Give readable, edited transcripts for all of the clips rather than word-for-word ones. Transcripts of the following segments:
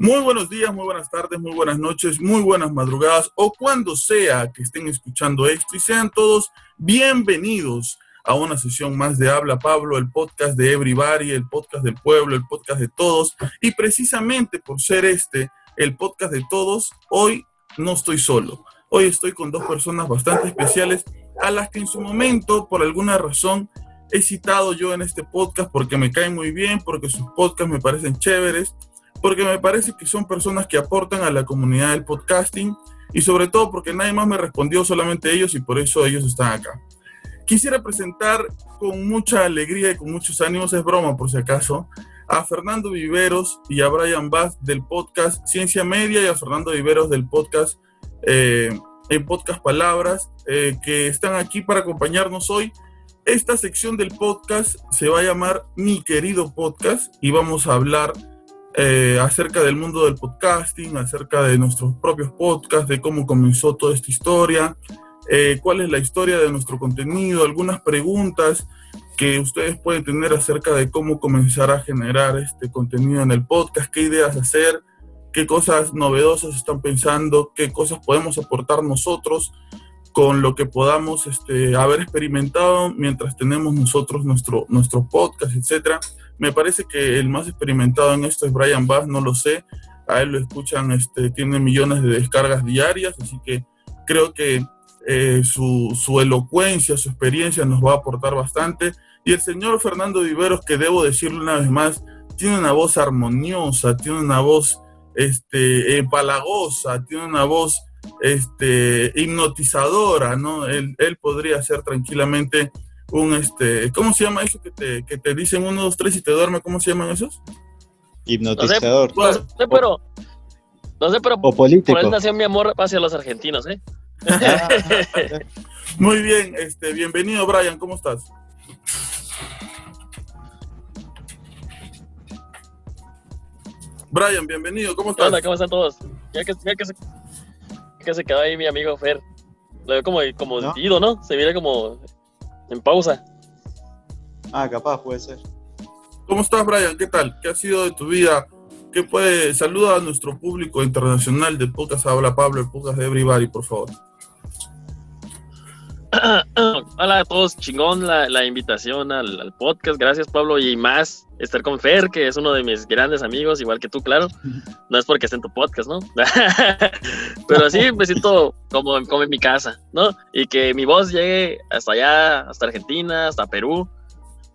Muy buenos días, muy buenas tardes, muy buenas noches, muy buenas madrugadas o cuando sea que estén escuchando esto y sean todos bienvenidos a una sesión más de Habla Pablo, el podcast de Everybody, el podcast del pueblo, el podcast de todos. Y precisamente por ser el podcast de todos, hoy no estoy solo. Hoy estoy con dos personas bastante especiales a las que en su momento, por alguna razón, he citado yo en este podcast porque me caen muy bien, porque sus podcasts me parecen chéveres, porque me parece que son personas que aportan a la comunidad del podcasting y sobre todo porque nadie más me respondió, solamente ellos, y por eso ellos están acá. Quisiera presentar con mucha alegría y con muchos ánimos, es broma por si acaso, a Fernando Viveros y a Brian Bass del podcast Ciencia Media y a Fernando Viveros del podcast en Podcast Palabras, que están aquí para acompañarnos hoy. Esta sección del podcast se va a llamar Mi Querido Podcast y vamos a hablar acerca del mundo del podcasting, acerca de nuestros propios podcasts, de cómo comenzó toda esta historia, cuál es la historia de nuestro contenido, algunas preguntas que ustedes pueden tener acerca de cómo comenzar a generar este contenido en el podcast, qué ideas hacer, qué cosas novedosas están pensando, qué cosas podemos aportar nosotros con lo que podamos haber experimentado mientras tenemos nosotros nuestro podcast, etcétera. Me parece que el más experimentado en esto es Brian Bass, no lo sé, a él lo escuchan, tiene millones de descargas diarias, así que creo que su elocuencia, su experiencia nos va a aportar bastante. Y el señor Fernando Viveros, que debo decirlo una vez más, tiene una voz armoniosa, tiene una voz empalagosa, tiene una voz hipnotizadora, ¿no? Él podría ser tranquilamente ¿cómo se llama eso que te dicen 1, 2, 3 y te duerme? ¿Cómo se llaman esos? Hipnotizador. No sé, pero o político. Por él nació mi amor hacia los argentinos, ¿eh? Muy bien, bienvenido Brian, ¿cómo estás? Brian, bienvenido, ¿cómo estás? Hola, ¿cómo están todos? Ya que se quedó ahí mi amigo Fer. Lo veo como ¿No? ido, ¿no? Se mira como en pausa. Capaz puede ser. ¿Cómo estás, Brian? ¿Qué tal? ¿Qué ha sido de tu vida? Saluda a nuestro público internacional del podcast Habla Pablo, el podcast de Everybody, por favor. Hola a todos, chingón la invitación al podcast, gracias Pablo, y más estar con Fer, que es uno de mis grandes amigos, igual que tú, claro, no es porque esté en tu podcast, ¿no? Pero sí, me siento como en mi casa, ¿no? Y que mi voz llegue hasta allá, hasta Argentina, hasta Perú,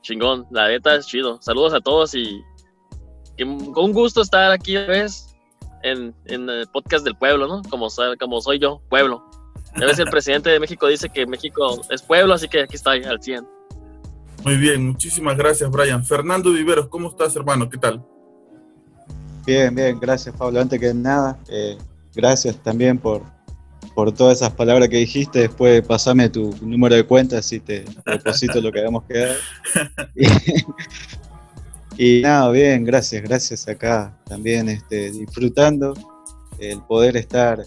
chingón, la neta es chido. Saludos a todos y con un gusto estar aquí otra vez en el podcast del pueblo, ¿no? Como soy yo, pueblo. A veces el presidente de México dice que México es pueblo, así que aquí estoy al 100. Muy bien, muchísimas gracias, Brian. Fernando Viveros, ¿cómo estás, hermano? ¿Qué tal? Bien, gracias Pablo. Antes que nada, gracias también por todas esas palabras que dijiste. Después pasame tu número de cuenta, así te deposito lo que habíamos quedado. Y nada, bien, gracias acá también disfrutando el poder estar,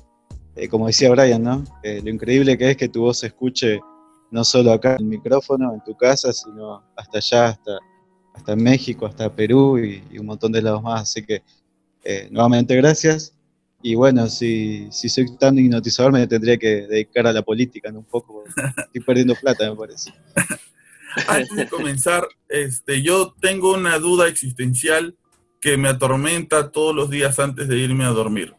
como decía Brian, ¿no? Lo increíble que es que tu voz se escuche no solo acá en el micrófono, en tu casa, sino hasta allá, hasta en México, hasta Perú y un montón de lados más. Así que nuevamente gracias. Y bueno, si soy tan hipnotizador me tendría que dedicar a la política, ¿no? Un poco, estoy perdiendo plata, me parece. Antes de comenzar, yo tengo una duda existencial que me atormenta todos los días antes de irme a dormir.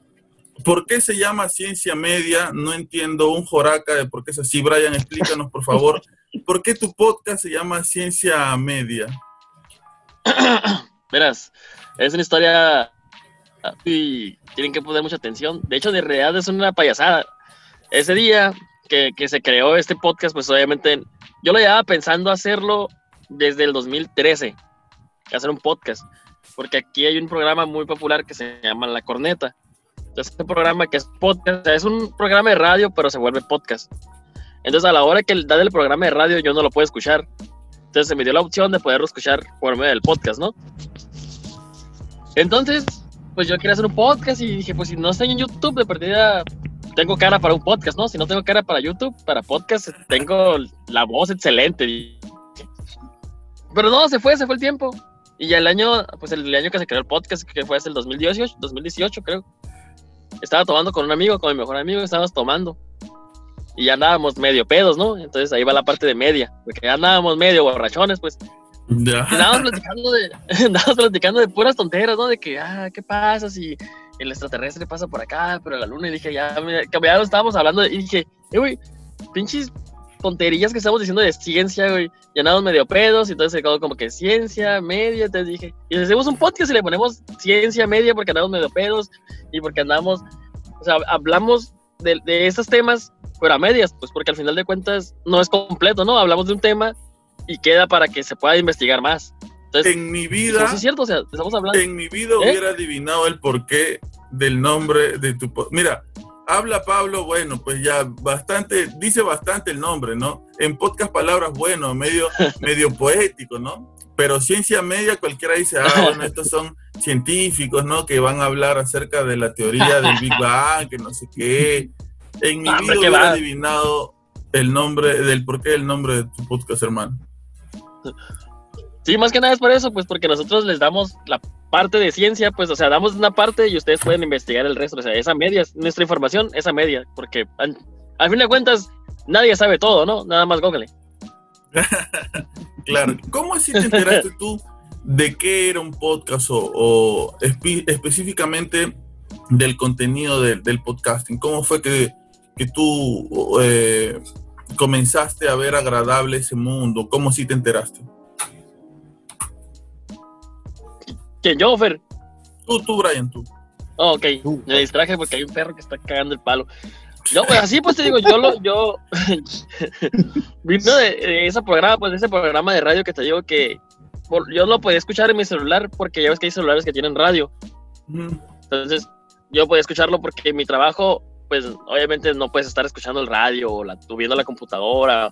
¿Por qué se llama Ciencia Media? No entiendo un joraca de por qué es así. Brian, explícanos, por favor. ¿Por qué tu podcast se llama Ciencia Media? Verás, es una historia y tienen que poner mucha atención. De hecho, de realidad es una payasada. Ese día que se creó este podcast, pues obviamente yo lo llevaba pensando hacerlo desde el 2013, hacer un podcast, porque aquí hay un programa muy popular que se llama La Corneta. Entonces, este programa que es podcast, o sea, es un programa de radio, pero se vuelve podcast. Entonces, a la hora que da el programa de radio, yo no lo puedo escuchar. Entonces, se me dio la opción de poderlo escuchar por medio del podcast, ¿no? Entonces, pues yo quería hacer un podcast y dije, pues si no estoy en YouTube, de partida tengo cara para un podcast, ¿no? Si no tengo cara para YouTube, para podcast, tengo la voz excelente. Pero no, se fue el tiempo. Y ya el año que se creó el podcast, que fue hace el 2018 creo, estaba tomando con un amigo, con mi mejor amigo, estábamos tomando. Y ya andábamos medio pedos, ¿no? Entonces ahí va la parte de media, porque ya andábamos medio borrachones, pues. Ya. Andábamos platicando de puras tonteras, ¿no? De que, ¿qué pasa si el extraterrestre pasa por acá, pero la luna? Y dije, ya lo estábamos hablando, y dije, güey, pinches tonterías que estamos diciendo de ciencia, güey. Y andamos medio pedos, y entonces se quedó como que ciencia, media, entonces dije, y hacemos un podcast y le ponemos ciencia, media, porque andamos medio pedos, y porque andamos, o sea, hablamos de esos temas, pero a medias, pues porque al final de cuentas no es completo, ¿no? Hablamos de un tema y queda para que se pueda investigar más. Entonces, en mi vida, sí es cierto, o sea, estamos hablando. En mi vida hubiera adivinado el porqué del nombre de tu podcast. Mira, Habla Pablo, bueno, pues ya dice bastante el nombre, ¿no? En Podcast Palabras, bueno, medio poético, ¿no? Pero ciencia media, cualquiera dice, bueno, estos son científicos, ¿no? Que van a hablar acerca de la teoría del Big Bang, que no sé qué. En mi vida hubiera adivinado el nombre, del porqué del nombre de tu podcast, hermano. Sí, más que nada es por eso, pues porque nosotros les damos la parte de ciencia, pues, o sea, damos una parte y ustedes pueden investigar el resto, o sea, esa media, nuestra información, esa media, porque al fin de cuentas, nadie sabe todo, ¿no? Nada más Google. Claro. ¿Cómo así te enteraste tú de qué era un podcast o específicamente del contenido del podcasting? ¿Cómo fue que tú comenzaste a ver agradable ese mundo? ¿Cómo sí te enteraste? ¿Quién, yo, Fer? Tú, Brian, tú. Oh, ok, me distraje porque hay un perro que está cagando el palo. No, pues así pues te digo, yo vino de ese programa, pues de ese programa de radio que te digo que yo lo podía escuchar en mi celular porque ya ves que hay celulares que tienen radio. Entonces yo podía escucharlo porque en mi trabajo, pues obviamente no puedes estar escuchando el radio o viendo la computadora.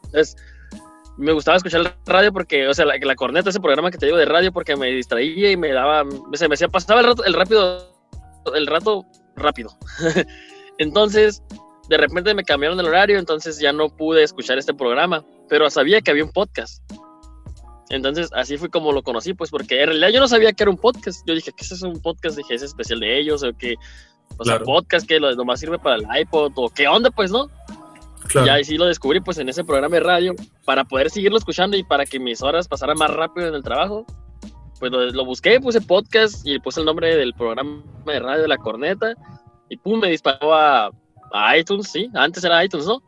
Entonces me gustaba escuchar el radio porque, o sea, la corneta, ese programa que te digo de radio, porque me distraía y se me hacía, pasaba el rato rápido. Entonces, de repente me cambiaron el horario, entonces ya no pude escuchar este programa, pero sabía que había un podcast. Entonces, así fue como lo conocí, pues, porque en realidad yo no sabía que era un podcast. Yo dije, ¿qué es eso? Un podcast, dije, ¿es especial de ellos? O que, o sea, podcast que nomás sirve para el iPod, o qué onda, pues, ¿no? Claro. Y ahí sí lo descubrí, pues, en ese programa de radio, para poder seguirlo escuchando y para que mis horas pasaran más rápido en el trabajo. Pues lo busqué, puse podcast y puse el nombre del programa de radio de La Corneta, y pum, me disparó a iTunes, sí, antes era iTunes, ¿no?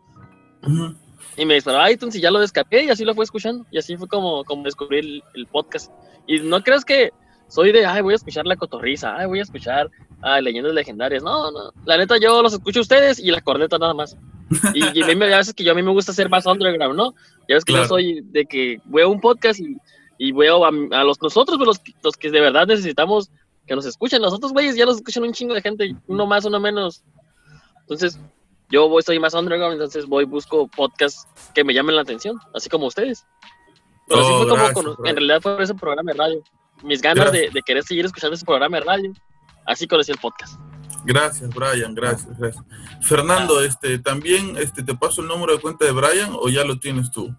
Uh-huh. Y me disparó a iTunes y ya lo descargué y así lo fui escuchando, y así fue como descubrí el podcast. Y no creas que soy de, voy a escuchar La Cotorriza, voy a escuchar Leyendas Legendarias. No, la neta yo los escucho a ustedes y La Corneta nada más. Y a veces que a mí me gusta ser más underground, ¿no? Ya ves que yo soy de que veo un podcast y veo a nosotros, los que de verdad necesitamos que nos escuchen. Los otros güeyes ya los escuchan un chingo de gente, uno más, uno menos. Entonces yo soy más underground, entonces busco podcasts que me llamen la atención, así como ustedes. Pero así fue en realidad fue ese programa de radio. Mis ganas de querer seguir escuchando ese programa de radio, así conocí el podcast. Gracias, Brian, gracias. Fernando, también te paso el número de cuenta de Brian o ya lo tienes tú.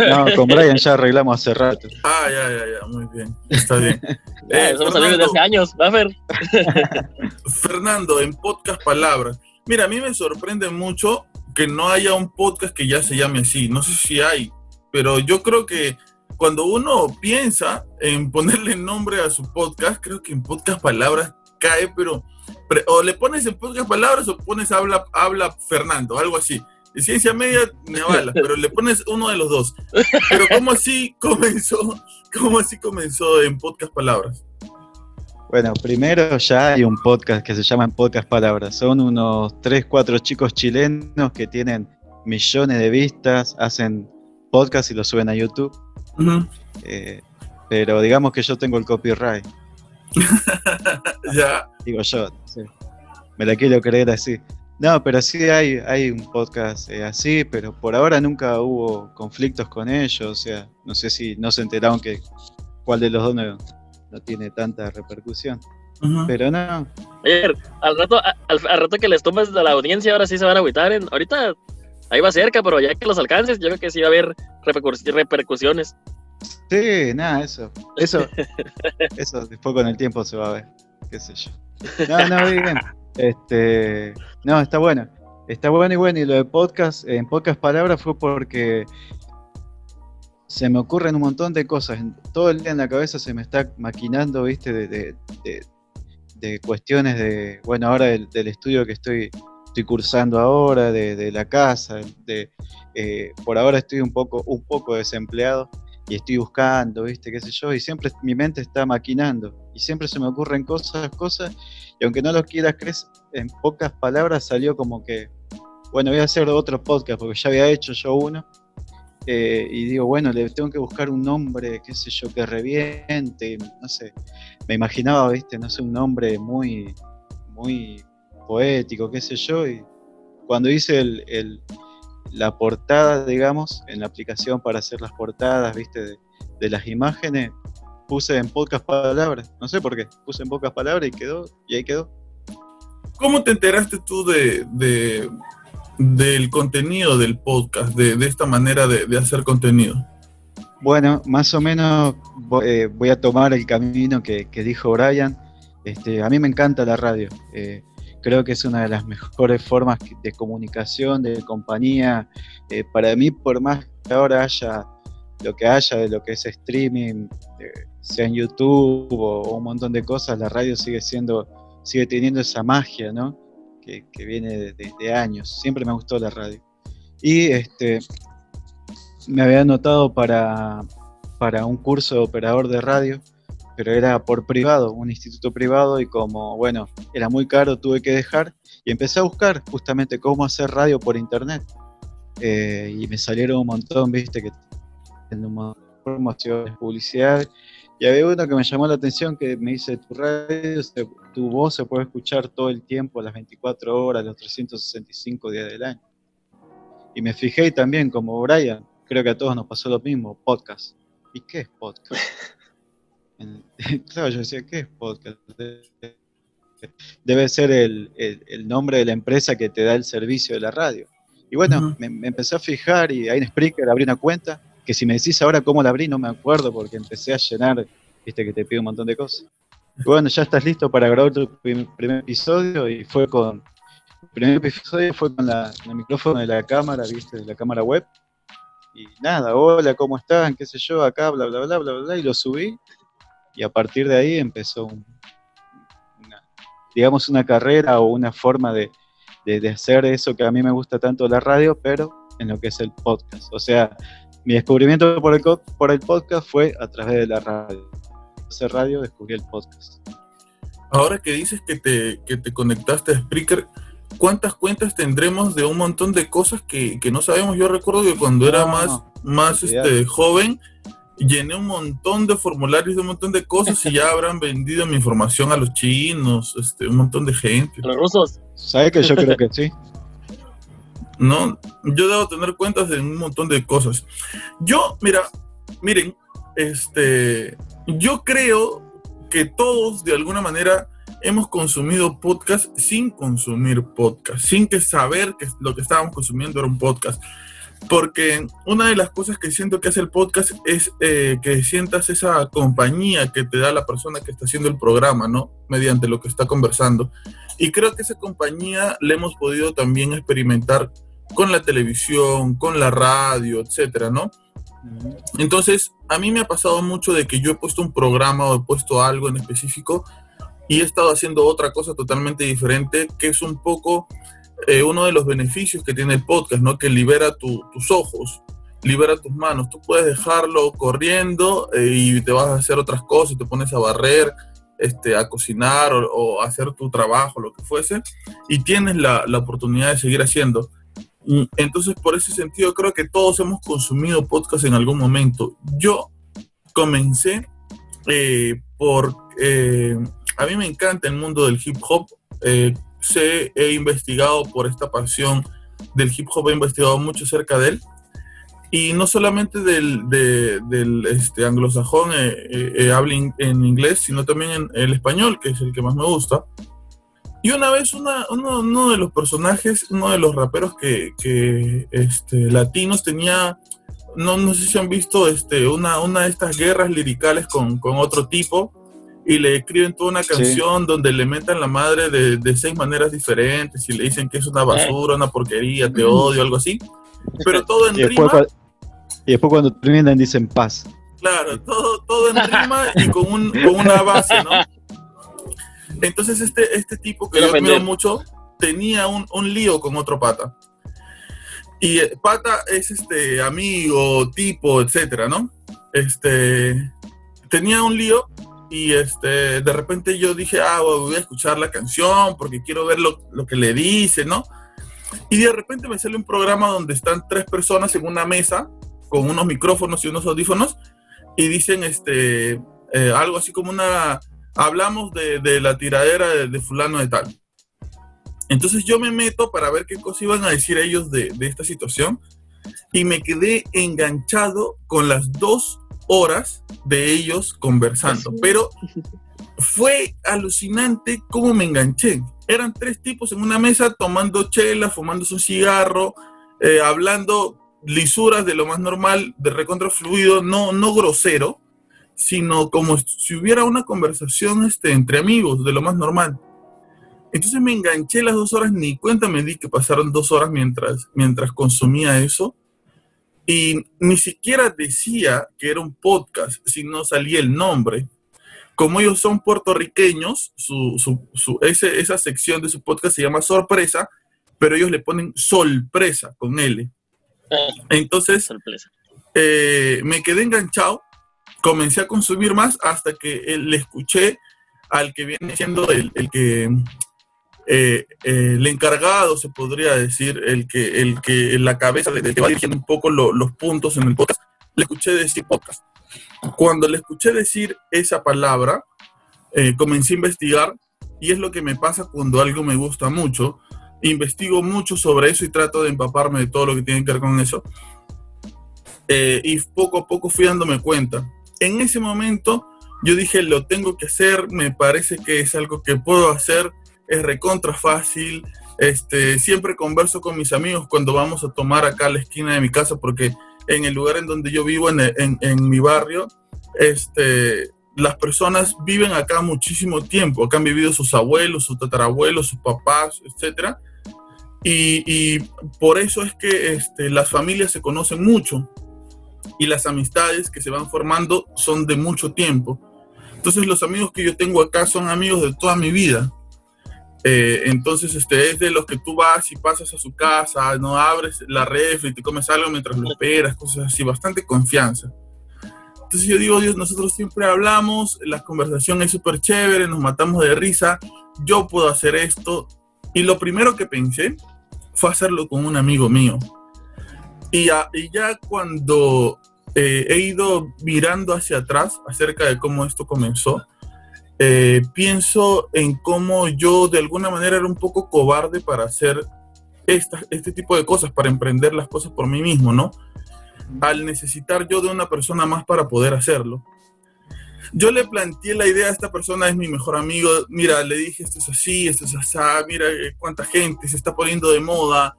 No, con Brian ya arreglamos hace rato. Ya, muy bien, está bien. Somos amigos de hace años, ¿va a ver? Fernando, en Podcast Palabras. Mira, a mí me sorprende mucho que no haya un podcast que ya se llame así. No sé si hay, pero yo creo que cuando uno piensa en ponerle nombre a su podcast, creo que en Podcast Palabras cae, pero o le pones en Podcast Palabras o pones habla Fernando, algo así. De ciencia media me avala, pero le pones uno de los dos. Pero ¿cómo así comenzó en Podcast Palabras? Bueno, primero ya hay un podcast que se llama Podcast Palabras. Son unos 3-4 chicos chilenos que tienen millones de vistas, hacen podcast y lo suben a YouTube. Uh-huh. Pero digamos que yo tengo el copyright. Ya. Digo yo, sí. Me la quiero creer así. No, pero sí hay un podcast así, pero por ahora nunca hubo conflictos con ellos. O sea, no sé si no se enteraron que cuál de los dos no tiene tanta repercusión. Uh-huh. Pero no. Oye, al rato que les tomes a la audiencia, ahora sí se van a agüitar. Ahorita ahí va cerca, pero ya que los alcances, yo creo que sí va a haber repercusiones. Sí, nada, eso después con el tiempo se va a ver, qué sé yo. No, bien. No, está bueno. Está bueno y bueno, y lo de podcast, en pocas palabras, fue porque se me ocurren un montón de cosas. Todo el día en la cabeza se me está maquinando, ¿viste? De cuestiones de, bueno, ahora del estudio que estoy cursando ahora, de la casa, por ahora estoy un poco desempleado y estoy buscando, ¿viste? Qué sé yo, y siempre mi mente está maquinando y siempre se me ocurren cosas, y aunque no lo quieras creer, en pocas palabras salió como que, bueno, voy a hacer otro podcast porque ya había hecho yo uno. Y digo, bueno, le tengo que buscar un nombre, qué sé yo, que reviente, no sé, me imaginaba, viste, no sé, un nombre muy, muy poético, qué sé yo, y cuando hice la portada, digamos, en la aplicación para hacer las portadas, viste, de las imágenes, puse en pocas palabras, no sé por qué, puse en pocas palabras y ahí quedó. ¿Cómo te enteraste tú del contenido del podcast, de esta manera de hacer contenido? Bueno, más o menos voy a tomar el camino que dijo Brian. A mí me encanta la radio. Creo que es una de las mejores formas de comunicación, de compañía. Para mí, por más que ahora haya de lo que es streaming, sea en YouTube o un montón de cosas, la radio sigue teniendo esa magia, ¿no? Que viene de años. Siempre me gustó la radio. Y me había anotado para un curso de operador de radio, pero era por privado, un instituto privado, y como, bueno, era muy caro, tuve que dejar, y empecé a buscar justamente cómo hacer radio por internet. Y me salieron un montón, viste, que tienen un montón de promociones, publicidad, y había uno que me llamó la atención, que me dice, tu voz se puede escuchar todo el tiempo, las 24 horas, los 365 días del año. Y me fijé también, como Brian, creo que a todos nos pasó lo mismo, podcast. ¿Y qué es podcast? Claro, yo decía, ¿qué es podcast? Debe ser el nombre de la empresa que te da el servicio de la radio. Y bueno, me empecé a fijar, y ahí en Spreaker abrí una cuenta, que si me decís ahora cómo la abrí, no me acuerdo, porque empecé a llenar, viste que te pide un montón de cosas. Y bueno, ya estás listo para grabar tu primer episodio, y el primer episodio fue con el micrófono de la cámara, viste, de la cámara web. Y nada, hola, ¿cómo están? ¿Qué sé yo? Acá, bla, bla, bla, bla, bla, y lo subí. Y a partir de ahí empezó una carrera o una forma de hacer eso que a mí me gusta tanto la radio, pero en lo que es el podcast. O sea, mi descubrimiento por el podcast fue a través de la radio. Hacer radio, descubrí el podcast. Ahora que dices que te conectaste a Spreaker, ¿cuántas cuentas tendremos de un montón de cosas que no sabemos? Yo recuerdo que cuando era más joven, llené un montón de formularios de un montón de cosas y ya habrán vendido mi información a los chinos, un montón de gente. Los rusos. ¿Sabes que yo creo que sí? No, yo debo tener cuentas de un montón de cosas. Miren, yo creo que todos de alguna manera hemos consumido podcast sin consumir podcast, sin que saber que lo que estábamos consumiendo era un podcast. Porque una de las cosas que siento que hace el podcast es que sientas esa compañía que te da la persona que está haciendo el programa, ¿no? Mediante lo que está conversando. Y creo que esa compañía la hemos podido también experimentar con la televisión, con la radio, etcétera, ¿no? Entonces, a mí me ha pasado mucho de que yo he puesto un programa o he puesto algo en específico y he estado haciendo otra cosa totalmente diferente, que es un poco uno de los beneficios que tiene el podcast, ¿no? Que libera tus ojos, libera tus manos. Tú puedes dejarlo corriendo y te vas a hacer otras cosas, te pones a barrer, a cocinar o a hacer tu trabajo, lo que fuese, y tienes la oportunidad de seguir haciendo. Entonces, por ese sentido, creo que todos hemos consumido podcast en algún momento. Yo comencé a mí me encanta el mundo del hip hop. He investigado por esta pasión del hip hop, he investigado mucho acerca de él. Y no solamente del anglosajón, hablo en inglés, sino también en el español, que es el que más me gusta. Y una vez uno de los personajes, uno de los raperos que latinos tenía no sé si han visto una de estas guerras liricales con otro tipo, y le escriben toda una canción donde le metan la madre de 6 maneras diferentes y le dicen que es una basura, una porquería, te odio, algo así. Pero todo en rima. Y después cuando terminan dicen paz. Claro, todo en rima y con una base, ¿no? Entonces este tipo que yo admiro mucho tenía un lío con otro pata. Y pata es amigo, tipo, etcétera, ¿no? Tenía un lío y de repente yo dije, voy a escuchar la canción porque quiero ver lo que le dice, ¿no? Y de repente me sale un programa donde están 3 personas en una mesa con unos micrófonos y unos audífonos y dicen algo así como hablamos de la tiradera de fulano de tal. Entonces yo me meto para ver qué cosa iban a decir ellos de esta situación y me quedé enganchado con las 2 horas de ellos conversando. Pero fue alucinante cómo me enganché. Eran 3 tipos en una mesa tomando chela, fumándose un cigarro, hablando lisuras de lo más normal, de recontra fluido, no grosero, sino como si hubiera una conversación entre amigos, de lo más normal. Entonces me enganché las 2 horas, ni cuenta me di que pasaron 2 horas mientras consumía eso. Y ni siquiera decía que era un podcast, sino salía el nombre. Como ellos son puertorriqueños, esa sección de su podcast se llama Sorpresa, pero ellos le ponen Solpresa con L. Entonces, me quedé enganchado, comencé a consumir más hasta que le escuché al que viene siendo el encargado, se podría decir, el que la cabeza del que va dirigiendo un poco los puntos en el podcast. Le escuché decir podcast. Cuando le escuché decir esa palabra, comencé a investigar, y es lo que me pasa cuando algo me gusta mucho. Investigo mucho sobre eso y trato de empaparme de todo lo que tiene que ver con eso. Y poco a poco fui dándome cuenta. En ese momento yo dije, lo tengo que hacer, me parece que es algo que puedo hacer, es recontra fácil. Siempre converso con mis amigos cuando vamos a tomar acá a la esquina de mi casa, porque en el lugar en donde yo vivo, en mi barrio, las personas viven acá muchísimo tiempo. Acá han vivido sus abuelos, sus tatarabuelos, sus papás, etc. Y por eso es que las familias se conocen mucho y las amistades que se van formando son de mucho tiempo. Entonces los amigos que yo tengo acá son amigos de toda mi vida. Entonces es de los que tú vas y pasas a su casa, no abres la refri y te comes algo mientras lo esperas, cosas así, bastante confianza. Entonces yo digo, Dios, nosotros siempre hablamos, la conversación es súper chévere, nos matamos de risa, yo puedo hacer esto. Y lo primero que pensé fue hacerlo con un amigo mío. Y ya cuando he ido mirando hacia atrás acerca de cómo esto comenzó, pienso en cómo yo de alguna manera era un poco cobarde para hacer este tipo de cosas, para emprender las cosas por mí mismo, ¿no? Al necesitar yo de una persona más para poder hacerlo. Yo le planteé la idea a esta persona, es mi mejor amigo, mira, le dije, esto es así, mira cuánta gente se está poniendo de moda,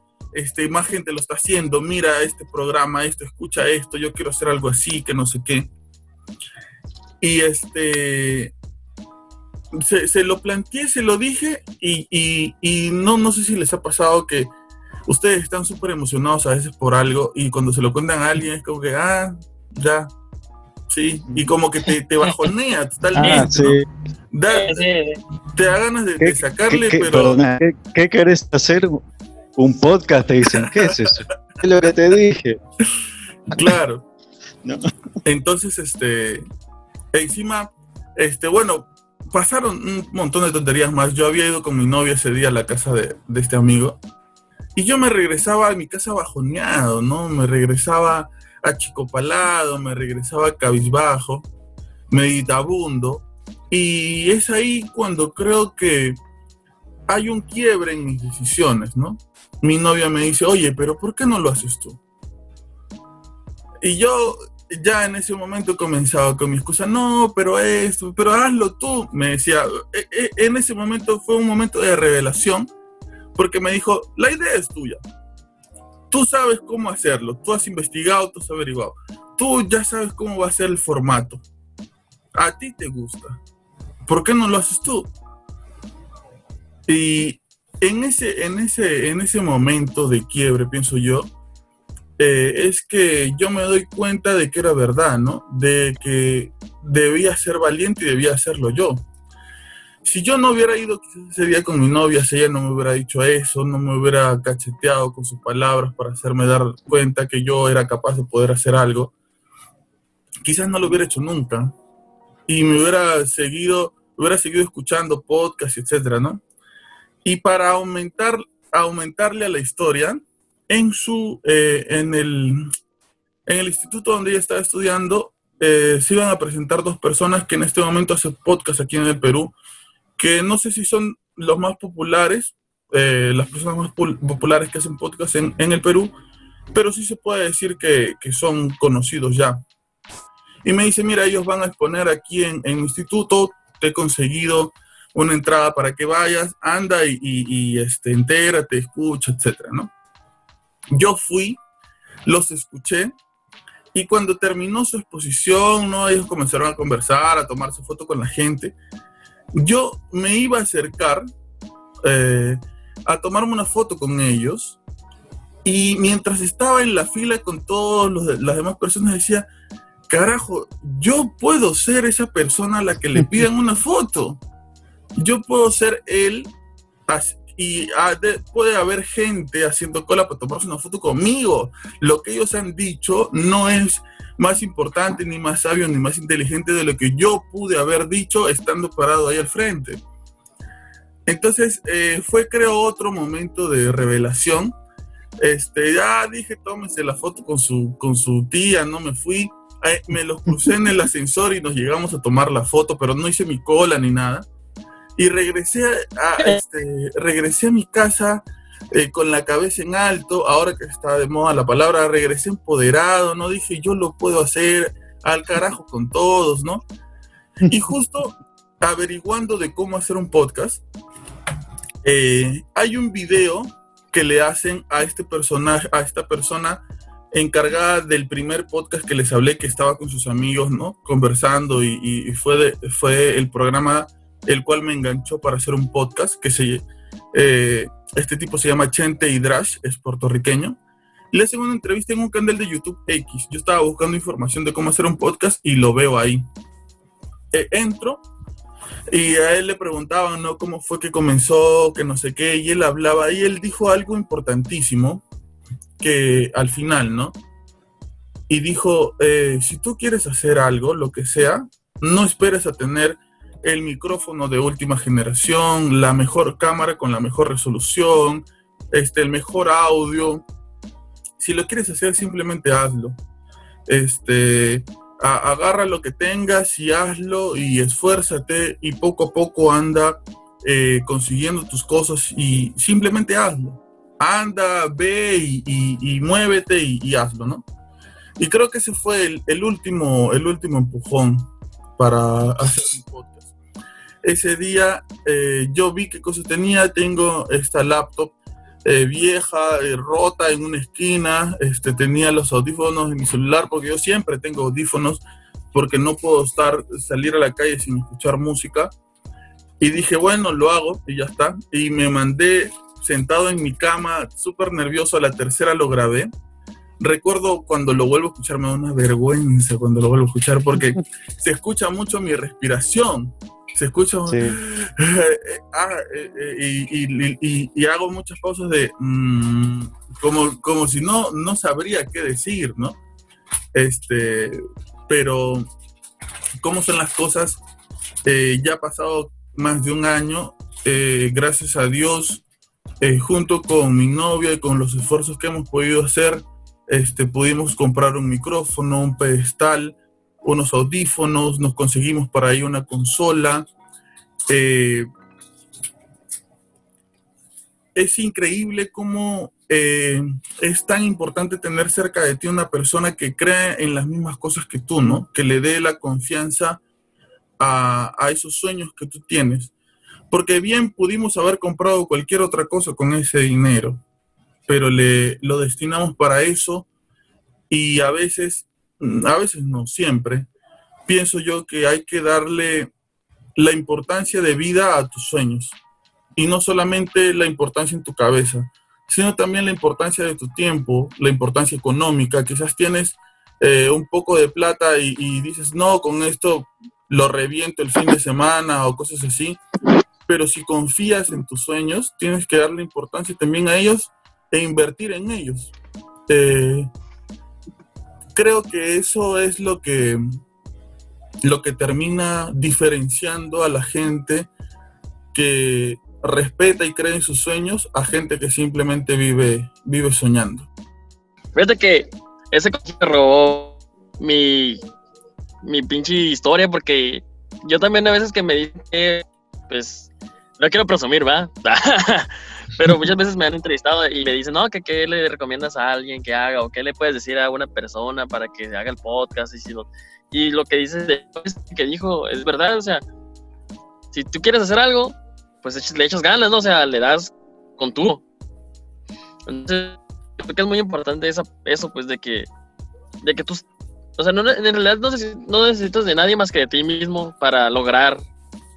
más gente lo está haciendo, mira este programa, escucha esto, yo quiero hacer algo así, que no sé qué. Y se lo planteé, se lo dije, y no sé si les ha pasado que ustedes están súper emocionados a veces por algo y cuando se lo cuentan a alguien es como que, ya, sí, y como que te bajonea totalmente, sí. ¿no? Te da ganas de sacarle, pero... ¿Qué querés hacer? Un podcast, te dicen, ¿qué es eso? Es lo que te dije. Claro. No. Entonces, encima, bueno, pasaron un montón de tonterías más. Yo había ido con mi novia ese día a la casa de este amigo y yo me regresaba a mi casa bajoneado, ¿no? Me regresaba achicopalado, me regresaba cabizbajo, meditabundo, y es ahí cuando creo que hay un quiebre en mis decisiones, ¿no? Mi novia me dice, oye, pero ¿por qué no lo haces tú? Y yo ya en ese momento comenzaba con mi excusa, no, pero hazlo tú, me decía. En ese momento fue un momento de revelación, porque me dijo, la idea es tuya, tú sabes cómo hacerlo, tú has investigado, tú has averiguado, tú ya sabes cómo va a ser el formato, a ti te gusta, ¿por qué no lo haces tú? Y en ese momento de quiebre, pienso yo, es que yo me doy cuenta de que era verdad, ¿no? De que debía ser valiente y debía hacerlo yo. Si yo no hubiera ido quizás ese día con mi novia, si ella no me hubiera dicho eso, no me hubiera cacheteado con sus palabras para hacerme dar cuenta que yo era capaz de poder hacer algo, quizás no lo hubiera hecho nunca. Y me hubiera seguido escuchando podcasts, etcétera, ¿no? Y para aumentarle a la historia, en el instituto donde ella estaba estudiando, se iban a presentar dos personas que en este momento hacen podcast aquí en el Perú, que no sé si son los más populares, las personas más populares que hacen podcast en el Perú, pero sí se puede decir que son conocidos ya. Y me dice, mira, ellos van a exponer aquí en mi instituto, te he conseguido una entrada para que vayas, anda y entérate, escucha, etcétera, ¿no? Yo fui, los escuché, y cuando terminó su exposición, ¿no? Ellos comenzaron a conversar, a tomarse foto con la gente. Yo me iba a acercar a tomarme una foto con ellos, y mientras estaba en la fila con todas las demás personas decía, carajo, yo puedo ser esa persona a la que le pidan una foto. Yo puedo ser él y puede haber gente haciendo cola para tomarse una foto conmigo. Lo que ellos han dicho no es más importante, ni más sabio, ni más inteligente de lo que yo pude haber dicho estando parado ahí al frente. Entonces fue, creo, otro momento de revelación. Ya dije, tómese la foto con su tía, no me fui. Me los crucé en el ascensor y nos llegamos a tomar la foto, pero no hice mi cola ni nada. Y regresé a mi casa con la cabeza en alto. Ahora que está de moda la palabra, regresé empoderado, ¿no? Dije, yo lo puedo hacer, al carajo con todos, ¿no? Y justo averiguando de cómo hacer un podcast, hay un video que le hacen a este personaje, a esta persona encargada del primer podcast que les hablé, que estaba con sus amigos, ¿no? Conversando, y fue el programa el cual me enganchó para hacer un podcast, este tipo se llama Chente Hidrash, es puertorriqueño. Le hacen una entrevista en un canal de YouTube X. Yo estaba buscando información de cómo hacer un podcast y lo veo ahí. Entro y a él le preguntaban, ¿no? Cómo fue que comenzó, que no sé qué, y él hablaba, y él dijo algo importantísimo, que al final, ¿no? Y dijo, si tú quieres hacer algo, lo que sea, no esperes a tener el micrófono de última generación, la mejor cámara con la mejor resolución, el mejor audio. Si lo quieres hacer, simplemente hazlo. Agarra lo que tengas y hazlo, y esfuérzate, y poco a poco anda consiguiendo tus cosas, y simplemente hazlo. Anda, ve y muévete y hazlo, ¿no? Y creo que ese fue el último empujón para hacer un podcast. Ese día yo vi qué cosas tenía. Tengo esta laptop vieja, rota en una esquina. Tenía los audífonos en mi celular, porque yo siempre tengo audífonos, porque no puedo salir a la calle sin escuchar música. Y dije, bueno, lo hago y ya está. Y me mandé sentado en mi cama, súper nervioso. A la tercera lo grabé. Recuerdo cuando lo vuelvo a escuchar, me da una vergüenza cuando lo vuelvo a escuchar, porque se escucha mucho mi respiración. Se escucha, sí. Y hago muchas pausas de como si no sabría qué decir, ¿no? Pero cómo son las cosas, ya ha pasado más de un año, gracias a Dios, junto con mi novia y con los esfuerzos que hemos podido hacer, pudimos comprar un micrófono, un pedestal, unos audífonos, nos conseguimos para ahí una consola. Es increíble cómo es tan importante tener cerca de ti una persona que cree en las mismas cosas que tú, ¿no? Que le dé la confianza a esos sueños que tú tienes. Porque bien pudimos haber comprado cualquier otra cosa con ese dinero, pero lo destinamos para eso y a veces no, siempre, pienso yo que hay que darle la importancia de vida a tus sueños y no solamente la importancia en tu cabeza, sino también la importancia de tu tiempo, la importancia económica. Quizás tienes un poco de plata y dices, no, con esto lo reviento el fin de semana o cosas así, pero si confías en tus sueños, tienes que darle importancia también a ellos e invertir en ellos. Creo que eso es lo que termina diferenciando a la gente que respeta y cree en sus sueños a gente que simplemente vive soñando. Fíjate que ese me robó mi pinche historia, porque yo también a veces que me dicen que, pues, no quiero presumir, ¿va? Pero muchas veces me han entrevistado y me dicen, no, que qué le recomiendas a alguien que haga, o qué le puedes decir a una persona para que haga el podcast, y lo que dices que dijo es verdad. O sea, si tú quieres hacer algo, pues le echas ganas, ¿no? O sea, le das con tú. Entonces, creo que es muy importante eso, pues, de que tú, o sea, en realidad no necesitas de nadie más que de ti mismo para lograr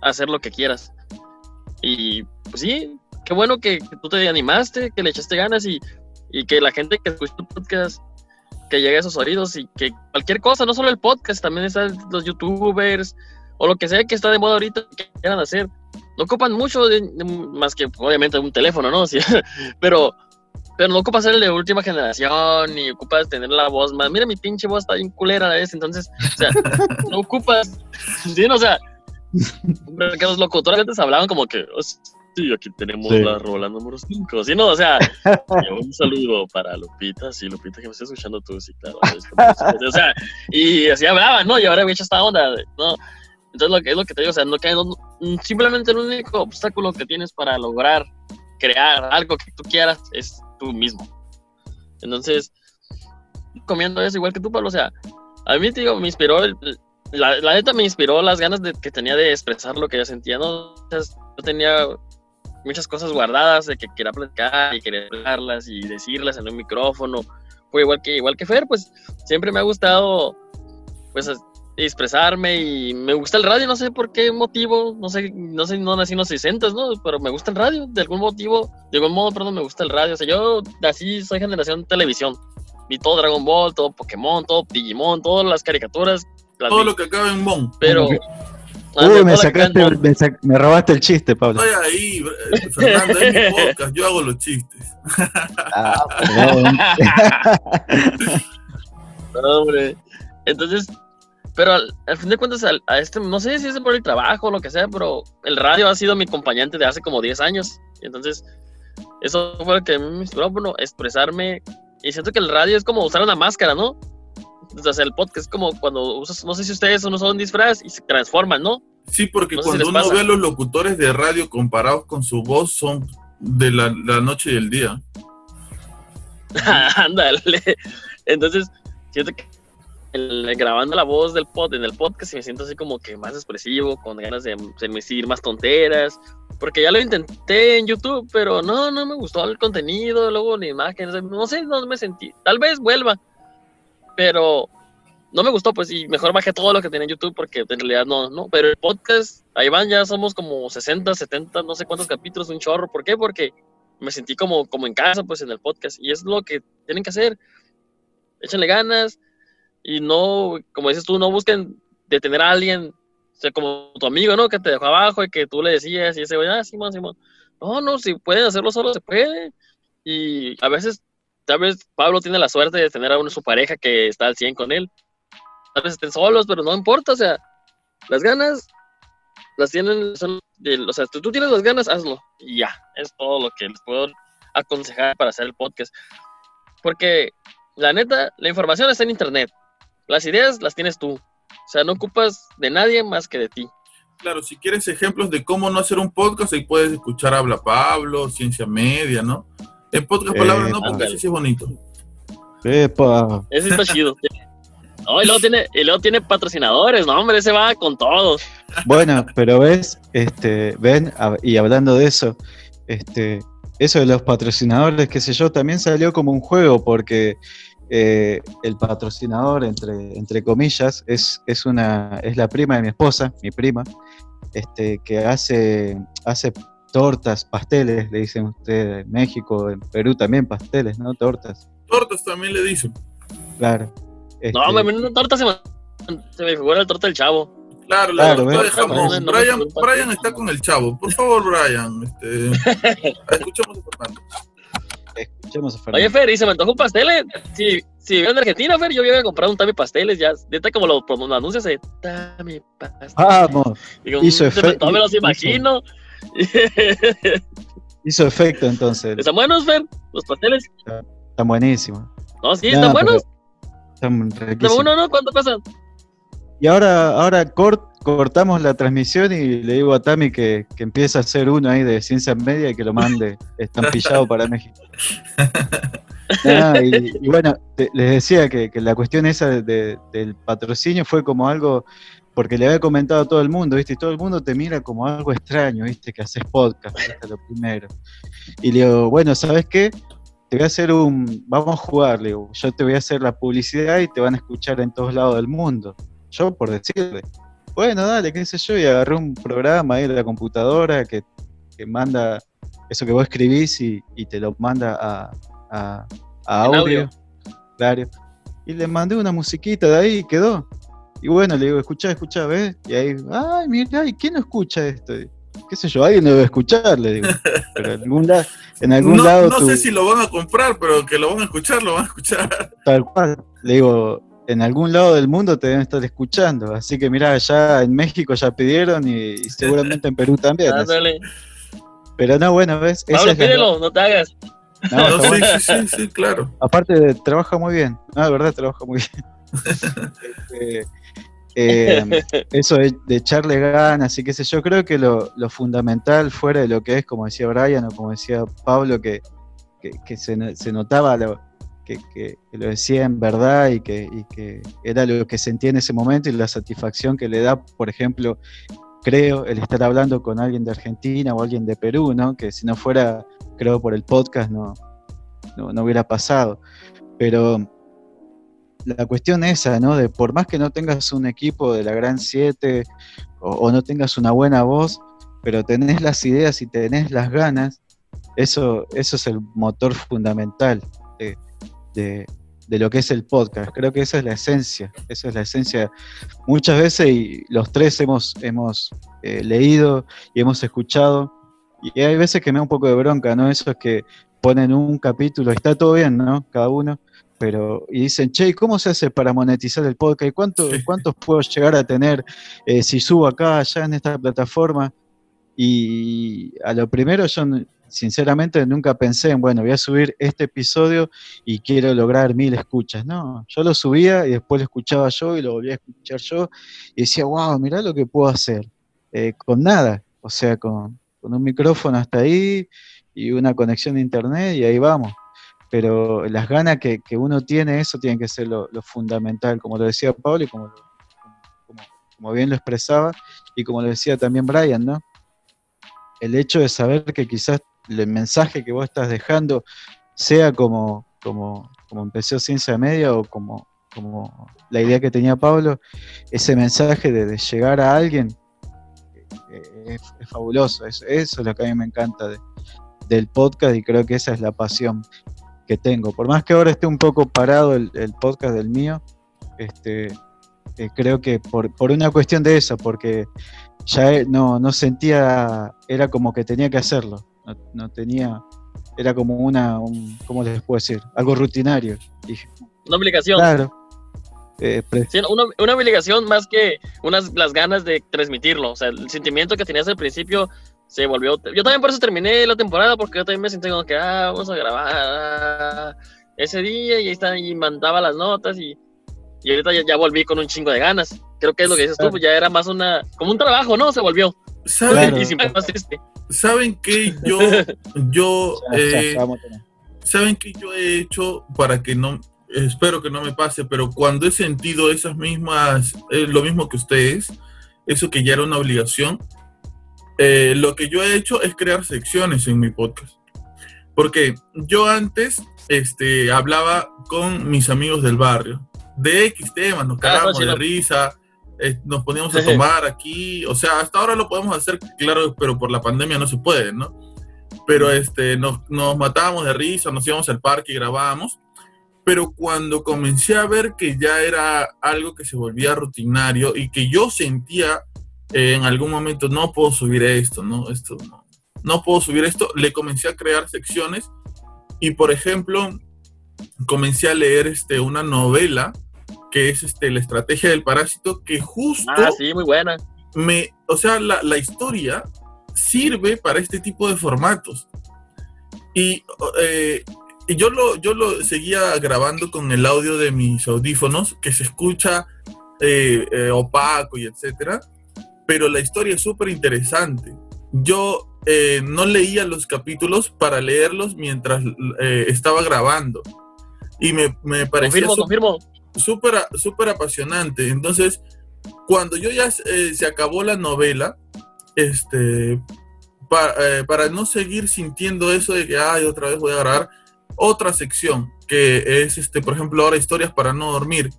hacer lo que quieras. Y pues sí, qué bueno que tú te animaste, que le echaste ganas y que la gente que escucha el podcast, que llegue a esos oídos, y que cualquier cosa, no solo el podcast, también están los youtubers o lo que sea que está de moda ahorita que quieran hacer. No ocupan mucho más que obviamente un teléfono, ¿no? Sí, pero no ocupas ser el de última generación, ni ocupas tener la voz más. Mira, mi pinche voz está bien culera a veces, entonces, o sea, no ocupas, ¿sí? O sea, que los locutores antes hablaban como que, oh, sí, aquí tenemos la rola número 5, ¿sí? No, o sea, un saludo para Lupita, sí, Lupita, que me estás escuchando tú, sí, claro. O sea, y así hablaban, ¿no? Y ahora me he hecho esta onda, ¿no? Entonces, es lo que te digo, o sea, simplemente el único obstáculo que tienes para lograr crear algo que tú quieras es tú mismo. Entonces, comiendo eso igual que tú, Pablo, o sea, a mí, te digo, me inspiró, la neta me inspiró las ganas que tenía de expresar lo que yo sentía, ¿no? Entonces, yo tenía muchas cosas guardadas de que quería platicar y quería hablarlas y decirlas en un micrófono. Fue igual que Fer, pues siempre me ha gustado, pues, expresarme, y me gusta el radio, no sé por qué motivo, no nací en los 60s, ¿no? Pero me gusta el radio, de algún modo, me gusta el radio. O sea, yo así soy generación televisión, vi todo Dragon Ball, todo Pokémon, todo Digimon, todas las caricaturas, todo lo que acaba en Mon. Pero me robaste el chiste, Pablo. Estoy ahí, Fernando, es mi podcast, yo hago los chistes. Perdón. No, hombre. Entonces, pero al fin de cuentas, no sé si es por el trabajo o lo que sea, pero el radio ha sido mi acompañante de hace como 10 años. Y entonces, eso fue lo que me inspiró, bueno, expresarme. Y siento que el radio es como usar una máscara, ¿no? O sea, el podcast es como cuando usas, no sé si ustedes usan un disfraz y se transforman, ¿no? Sí, porque no cuando uno ve a los locutores de radio comparados con su voz, son de la noche y el día. Ándale. Entonces, siento que grabando la voz en el podcast me siento así como que más expresivo, con ganas de decir más tonteras, porque ya lo intenté en YouTube, pero no me gustó el contenido, luego ni imágenes, no sé, no me sentí, tal vez vuelva, pero no me gustó, pues, y mejor bajé todo lo que tenía en YouTube, porque en realidad no, pero el podcast, ahí van, ya somos como 60, 70, no sé cuántos capítulos, un chorro. ¿Por qué? Porque me sentí como en casa, pues, en el podcast, y es lo que tienen que hacer, échenle ganas. Y no, como dices tú, no busquen detener a alguien, o sea, como tu amigo, ¿no? Que te dejó abajo y que tú le decías y ese güey, Simón. No, si pueden hacerlo solo, se puede. Y a veces, tal vez Pablo tiene la suerte de tener a su pareja que está al 100 con él. Tal vez estén solos, pero no importa, o sea, las ganas las tienen, o sea, tú tienes las ganas, hazlo. Y ya, es todo lo que les puedo aconsejar para hacer el podcast. Porque, la neta, la información está en internet. Las ideas las tienes tú. O sea, no ocupas de nadie más que de ti. Claro, si quieres ejemplos de cómo no hacer un podcast, ahí puedes escuchar Habla Pablo, Ciencia Media, ¿no? En podcast palabras no, porque ese sí es bonito. ¡Epa! Ese está chido. Oh, y luego tiene patrocinadores, no, hombre, ese va con todos. Bueno, pero ven, y hablando de eso, eso de los patrocinadores, qué sé yo, también salió como un juego porque el patrocinador, entre comillas, es la prima de mi esposa, mi prima, que hace tortas, pasteles, le dicen ustedes en México, en Perú también pasteles, ¿no? Tortas. Tortas también le dicen. Claro. No, una torta se me figura la torta del Chavo. Claro, la torta de jamón. Brian está con el Chavo. Por favor, Brian, escuchemos a Fernando. Oye, Fer, ¿y se me antoja un pastel? Si vivo en Argentina, Fer, yo había comprado un Tami Pasteles, ya, neta como lo anuncias, Tami Pasteles. Vamos, digo, hizo efecto. Me los imagino. Hizo efecto, entonces. ¿Están buenos, Fer, los pasteles? Están buenísimos. No, sí, están buenos. Están riquísimos. ¿Uno, no? ¿Cuánto cuestan? Y ahora cortamos la transmisión y le digo a Tami que empiece a hacer uno ahí de ciencia media y que lo mande estampillado para México. Y bueno, les decía que la cuestión esa del patrocinio fue como algo, porque le había comentado a todo el mundo, ¿viste? Y todo el mundo te mira como algo extraño, ¿viste? Que haces podcast, ¿viste? Lo primero. Y le digo, bueno, ¿sabes qué? Te voy a hacer vamos a jugar, le digo, yo te voy a hacer la publicidad y te van a escuchar en todos lados del mundo. Yo, por decirle, bueno, dale, qué sé yo, y agarré un programa ahí de la computadora que manda eso que vos escribís y te lo manda a audio. Claro. Y le mandé una musiquita de ahí y quedó. Y bueno, le digo, escuchá, ¿ves? Y ahí, ay, mira, ¿y quién no escucha esto? Qué sé yo, alguien debe escuchar, le digo. Pero en algún lado. No sé si lo van a comprar, pero que lo van a escuchar, lo van a escuchar. Tal cual. Le digo, en algún lado del mundo te deben estar escuchando. Así que mirá, ya en México ya pidieron y seguramente en Perú también. Pero no, bueno, ¿ves? Pablo, pídelo, no te hagas. No, sí, claro. Aparte, trabaja muy bien. No, de verdad, trabaja muy bien. Eso de echarle ganas y qué sé yo, creo que lo fundamental fuera de lo que es, como decía Brian o como decía Pablo, que se notaba que lo decía en verdad y que era lo que sentía en ese momento y la satisfacción que le da, por ejemplo, creo, el estar hablando con alguien de Argentina o alguien de Perú, ¿no? Que si no fuera, creo, por el podcast no hubiera pasado. Pero la cuestión esa, ¿no? De por más que no tengas un equipo de la Gran 7 o no tengas una buena voz, pero tenés las ideas y tenés las ganas, eso es el motor fundamental de lo que es el podcast. Creo que esa es la esencia. Muchas veces, y los tres hemos leído y hemos escuchado, y hay veces que me da un poco de bronca, ¿no? Eso es que ponen un capítulo, y está todo bien, ¿no? Cada uno, y dicen, che, ¿cómo se hace para monetizar el podcast? ¿Y cuántos puedo llegar a tener si subo acá, allá en esta plataforma? Y a lo primero yo sinceramente nunca pensé en, bueno, voy a subir este episodio y quiero lograr 1000 escuchas. No, yo lo subía y después lo escuchaba yo y lo volvía a escuchar yo y decía, wow, mirá lo que puedo hacer. Con nada, o sea, con un micrófono hasta ahí y una conexión a internet y ahí vamos. Pero las ganas que uno tiene, eso tiene que ser lo fundamental, como lo decía Pablo y como bien lo expresaba y como lo decía también Brian, ¿no? El hecho de saber que quizás el mensaje que vos estás dejando sea como empezó Ciencia Media o como la idea que tenía Pablo, ese mensaje de llegar a alguien es fabuloso. Eso es lo que a mí me encanta del podcast y creo que esa es la pasión que tengo. Por más que ahora esté un poco parado el podcast del mío, creo que por una cuestión de eso, porque ya no sentía, era como que tenía que hacerlo, no tenía, era como ¿cómo les puedo decir? Algo rutinario. Una obligación. Claro. Sí, una obligación más que las ganas de transmitirlo, o sea, el sentimiento que tenías al principio se volvió. Yo también por eso terminé la temporada, porque yo también me sentí como que, vamos a grabar ese día, y ahí está, y mandaba las notas, y ahorita ya volví con un chingo de ganas. Creo que es lo que dices tú, pues ya era más como un trabajo, ¿no? Se volvió. ¿Saben? Y si me pasa ¿Saben qué? ¿Saben qué yo he hecho para que no, espero que no me pase, pero cuando he sentido esas mismas, lo mismo que ustedes, eso que ya era una obligación, lo que yo he hecho es crear secciones en mi podcast. Porque yo antes hablaba con mis amigos del barrio, de X temas, nos cagábamos de risa, nos poníamos a tomar aquí, o sea, hasta ahora lo podemos hacer, claro, pero por la pandemia no se puede, ¿no? Pero nos matábamos de risa, nos íbamos al parque y grabábamos, pero cuando comencé a ver que ya era algo que se volvía rutinario y que yo sentía en algún momento, no puedo subir esto, no puedo subir esto, le comencé a crear secciones y, por ejemplo, comencé a leer una novela que es La estrategia del parásito, que justo... Ah, sí, muy buena. O sea, la historia sirve para este tipo de formatos. Y yo lo seguía grabando con el audio de mis audífonos, que se escucha opaco y etcétera, pero la historia es súper interesante. Yo no leía los capítulos para leerlos mientras estaba grabando. Y me parecía súper apasionante. Entonces, cuando yo ya se acabó la novela, para no seguir sintiendo eso de que otra vez voy a grabar otra sección, que es, por ejemplo, ahora historias para no dormir,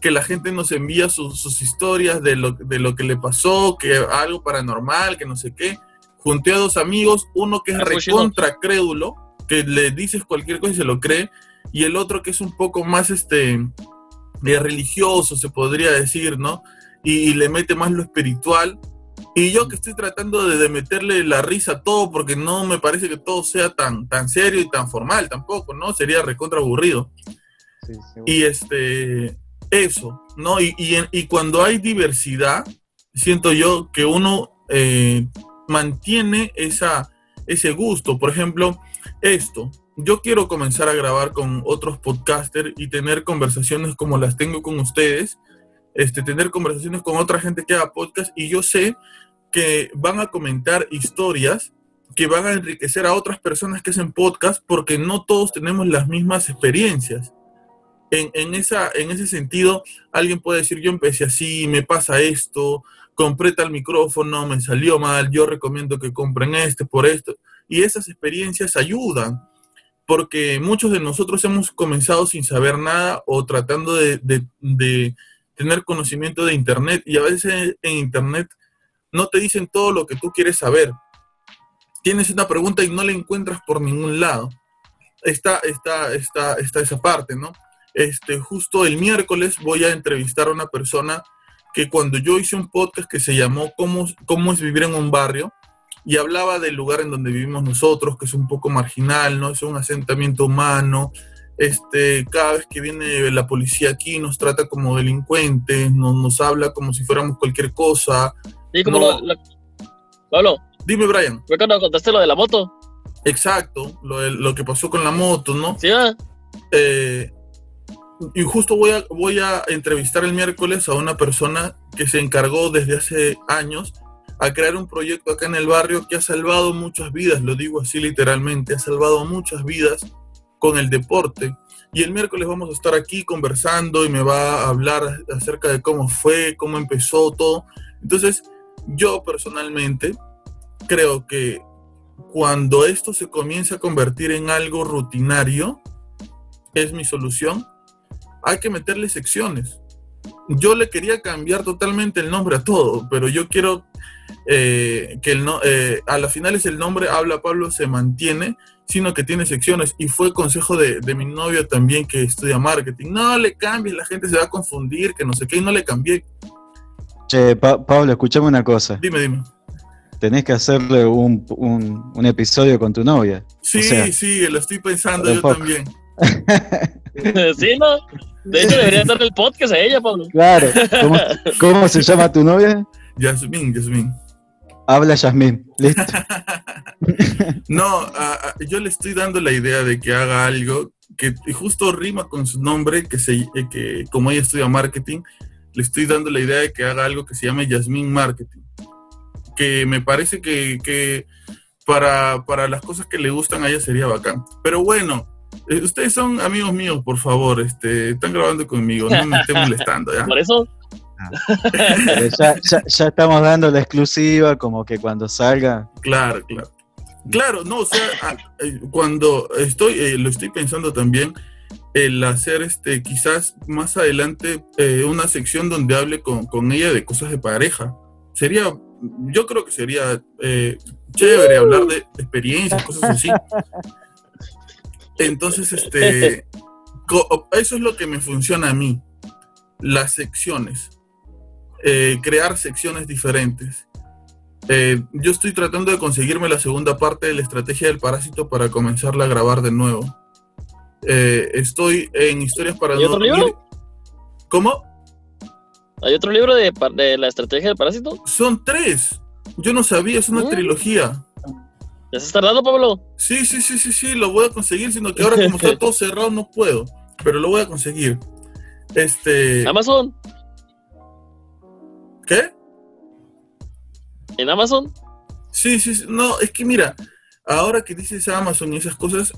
que la gente nos envía sus historias de lo que le pasó, que algo paranormal, que no sé qué. Junté a dos amigos, uno que es recontra crédulo, que le dices cualquier cosa y se lo cree, y el otro que es un poco más religioso, se podría decir, ¿no? Y le mete más lo espiritual. Y yo que estoy tratando de meterle la risa a todo, porque no me parece que todo sea tan serio y tan formal tampoco, ¿no? Sería recontra aburrido. Sí, y eso, ¿no? Y cuando hay diversidad, siento yo que uno mantiene ese gusto. Por ejemplo, yo quiero comenzar a grabar con otros podcasters y tener conversaciones como las tengo con ustedes, tener conversaciones con otra gente que haga podcast, y yo sé que van a comentar historias que van a enriquecer a otras personas que hacen podcast, porque no todos tenemos las mismas experiencias. En ese sentido, alguien puede decir, yo empecé así, me pasa esto, compré tal micrófono, me salió mal, yo recomiendo que compren por esto. Y esas experiencias ayudan, porque muchos de nosotros hemos comenzado sin saber nada o tratando de tener conocimiento de Internet, y a veces en Internet no te dicen todo lo que tú quieres saber. Tienes una pregunta y no la encuentras por ningún lado. Está esa parte, ¿no? Justo el miércoles voy a entrevistar a una persona que cuando yo hice un podcast que se llamó ¿Cómo es vivir en un barrio? Y hablaba del lugar en donde vivimos nosotros, que es un poco marginal, ¿no? Es un asentamiento humano. Cada vez que viene la policía aquí nos trata como delincuentes, nos habla como si fuéramos cualquier cosa. Sí, como Pablo. Dime, Brian. Fue cuando contaste lo de la moto. Exacto, lo que pasó con la moto, ¿no? Sí, y justo voy a entrevistar el miércoles a una persona que se encargó desde hace años a crear un proyecto acá en el barrio que ha salvado muchas vidas, lo digo así literalmente, ha salvado muchas vidas con el deporte. Y el miércoles vamos a estar aquí conversando y me va a hablar acerca de cómo fue, cómo empezó todo. Entonces, yo personalmente creo que cuando esto se comienza a convertir en algo rutinario, es mi solución, hay que meterle secciones. Yo le quería cambiar totalmente el nombre a todo, pero yo quiero que a las finales el nombre Habla Pablo se mantiene, sino que tiene secciones. Y fue consejo de mi novio también, que estudia marketing. No le cambies, la gente se va a confundir, que no sé qué, y no le cambié. Che, Pablo, escuchame una cosa. Dime. Tenés que hacerle un episodio con tu novia. Sí, sí, lo estoy pensando yo también. Sí, ¿no? De hecho, debería darle el podcast a ella, Pablo. Claro. ¿Cómo se llama tu novia? Yasmín. Habla Yasmín, listo. No, yo le estoy dando la idea de que haga algo que justo rima con su nombre, que como ella estudia marketing, le estoy dando la idea de que haga algo que se llame Yasmín Marketing, que me parece que para las cosas que le gustan a ella sería bacán. Pero bueno, ustedes son amigos míos, por favor, están grabando conmigo, no me estén molestando, ¿ya? Por eso. Ya estamos dando la exclusiva, como que cuando salga. Claro. Claro, no, o sea, cuando lo estoy pensando también, el hacer quizás más adelante una sección donde hable con ella de cosas de pareja. Yo creo que sería chévere hablar de experiencias, cosas así. Entonces, eso es lo que me funciona a mí, las secciones, crear secciones diferentes. Yo estoy tratando de conseguirme la segunda parte de la estrategia del parásito para comenzarla a grabar de nuevo. Estoy en historias para ¿Hay no otro dormir. libro? ¿Cómo? ¿Hay otro libro de la estrategia del parásito? Son 3. Yo no sabía, es una trilogía. ¿Ya se está tardando, Pablo? Sí, lo voy a conseguir, sino que ahora como está todo cerrado no puedo, pero lo voy a conseguir. ¿Amazon? ¿Qué? ¿En Amazon? Sí, no, es que mira, ahora que dices Amazon y esas cosas,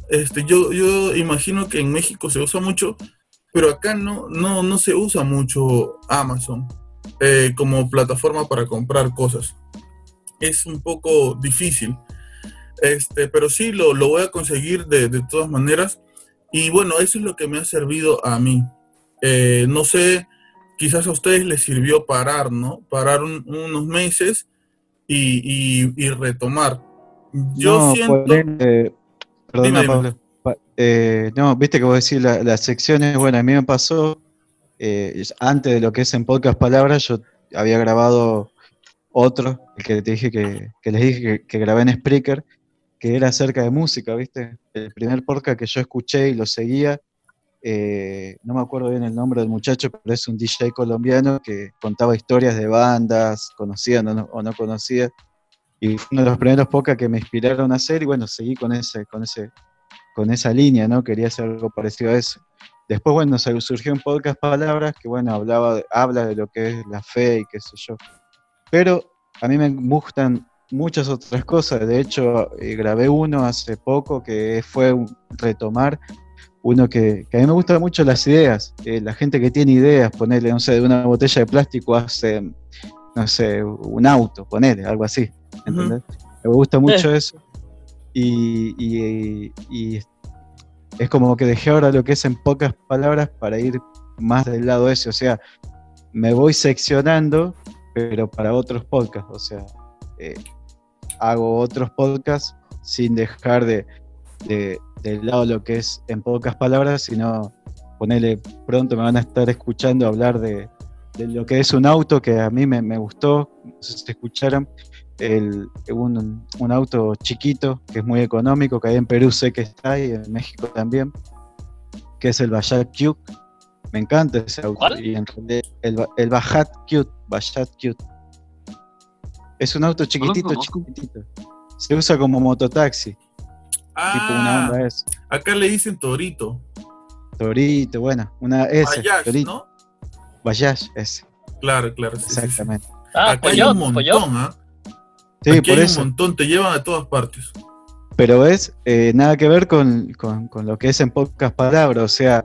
yo imagino que en México se usa mucho, pero acá no se usa mucho Amazon como plataforma para comprar cosas. Es un poco difícil. Pero sí, lo voy a conseguir de todas maneras. Y bueno, eso es lo que me ha servido a mí. No sé, quizás a ustedes les sirvió parar, ¿no? Parar unos meses y retomar. Yo No, siento... perdona, Dime. Pablo. No, viste que vos decís las secciones, bueno, a mí me pasó, antes de lo que es en Podcast Palabras, yo había grabado otro, el que te dije que les dije que grabé en Spreaker, que era acerca de música, ¿viste? El primer podcast que yo escuché y lo seguía, no me acuerdo bien el nombre del muchacho, pero es un DJ colombiano que contaba historias de bandas, conocidas o no conocidas, y fue uno de los primeros podcasts que me inspiraron a hacer, y bueno, seguí con esa línea, ¿no? Quería hacer algo parecido a eso. Después, bueno, surgió un podcast Palabras, que bueno, habla de lo que es la fe y qué sé yo. Pero a mí me gustan muchas otras cosas. De hecho, grabé uno hace poco que fue retomar uno que a mí me gustan mucho las ideas. La gente que tiene ideas, ponerle, no sé, de una botella de plástico hace, no sé, un auto, ponerle, algo así. ¿Entendés? Me gusta mucho eso. Y es como que dejé ahora lo que es en pocas palabras para ir más del lado ese. O sea, me voy seccionando, pero para otros podcasts. O sea, hago otros podcasts sin dejar del lado lo que es en pocas palabras, sino ponerle, pronto me van a estar escuchando hablar de lo que es un auto que a mí me gustó. No sé si escucharon, un auto chiquito que es muy económico, que ahí en Perú sé que está y en México también, que es el Bajaj Cube. Me encanta ese auto. ¿Cuál? Y en realidad el Bajaj Cube. Es un auto chiquitito. Se usa como mototaxi. Tipo una onda esa. Acá le dicen Torito. Torito, bueno, una S. Bajaj, Torito. ¿no? Bajaj, ese. Claro, sí, Exactamente. sí. Ah, Acá hay un montón, ¿ah? Sí, Aquí por hay eso. un montón, te llevan a todas partes. Pero es nada que ver con lo que es en pocas palabras. O sea,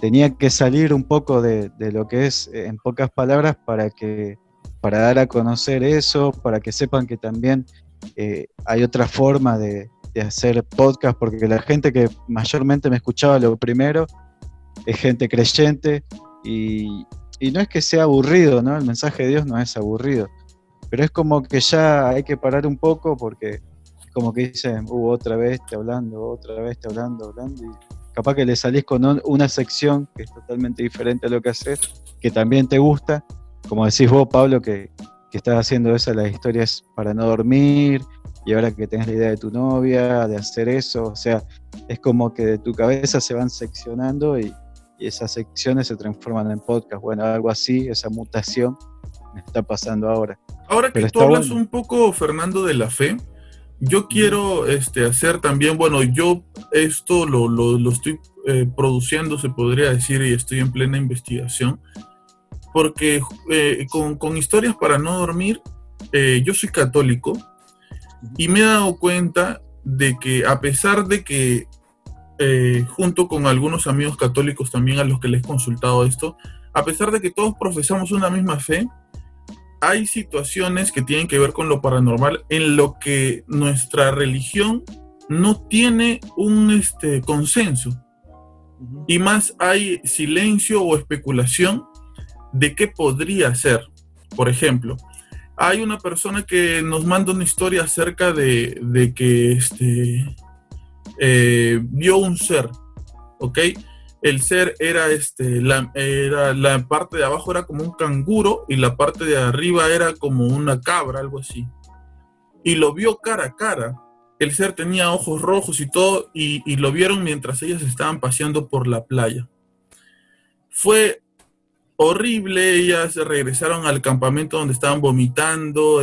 tenía que salir un poco de lo que es en pocas palabras para dar a conocer eso, para que sepan que también hay otra forma de hacer podcast, porque la gente que mayormente me escuchaba lo primero es gente creyente y no es que sea aburrido, ¿no? El mensaje de Dios no es aburrido, pero es como que ya hay que parar un poco porque como que dicen, otra vez te hablando, y capaz que le salís con una sección que es totalmente diferente a lo que haces, que también te gusta, como decís vos, Pablo, que estás haciendo eso, las historias para no dormir, y ahora que tenés la idea de tu novia, de hacer eso, o sea, es como que de tu cabeza se van seccionando y esas secciones se transforman en podcast. Bueno, algo así, esa mutación me está pasando ahora. Ahora que tú hablas un poco, Fernando, de la fe, yo quiero hacer también, bueno, yo esto lo estoy produciendo, se podría decir, y estoy en plena investigación, porque con historias para no dormir, yo soy católico y me he dado cuenta de que a pesar de que junto con algunos amigos católicos también a los que les he consultado esto, a pesar de que todos profesamos una misma fe, hay situaciones que tienen que ver con lo paranormal en lo que nuestra religión no tiene un consenso. Y más hay silencio o especulación de qué podría ser. Por ejemplo, hay una persona que nos manda una historia acerca de que vio un ser, ¿ok? El ser era la parte de abajo era como un canguro y la parte de arriba era como una cabra, algo así. Y lo vio cara a cara. El ser tenía ojos rojos y todo, y lo vieron mientras ellas estaban paseando por la playa. Fue horrible, ellas regresaron al campamento donde estaban vomitando,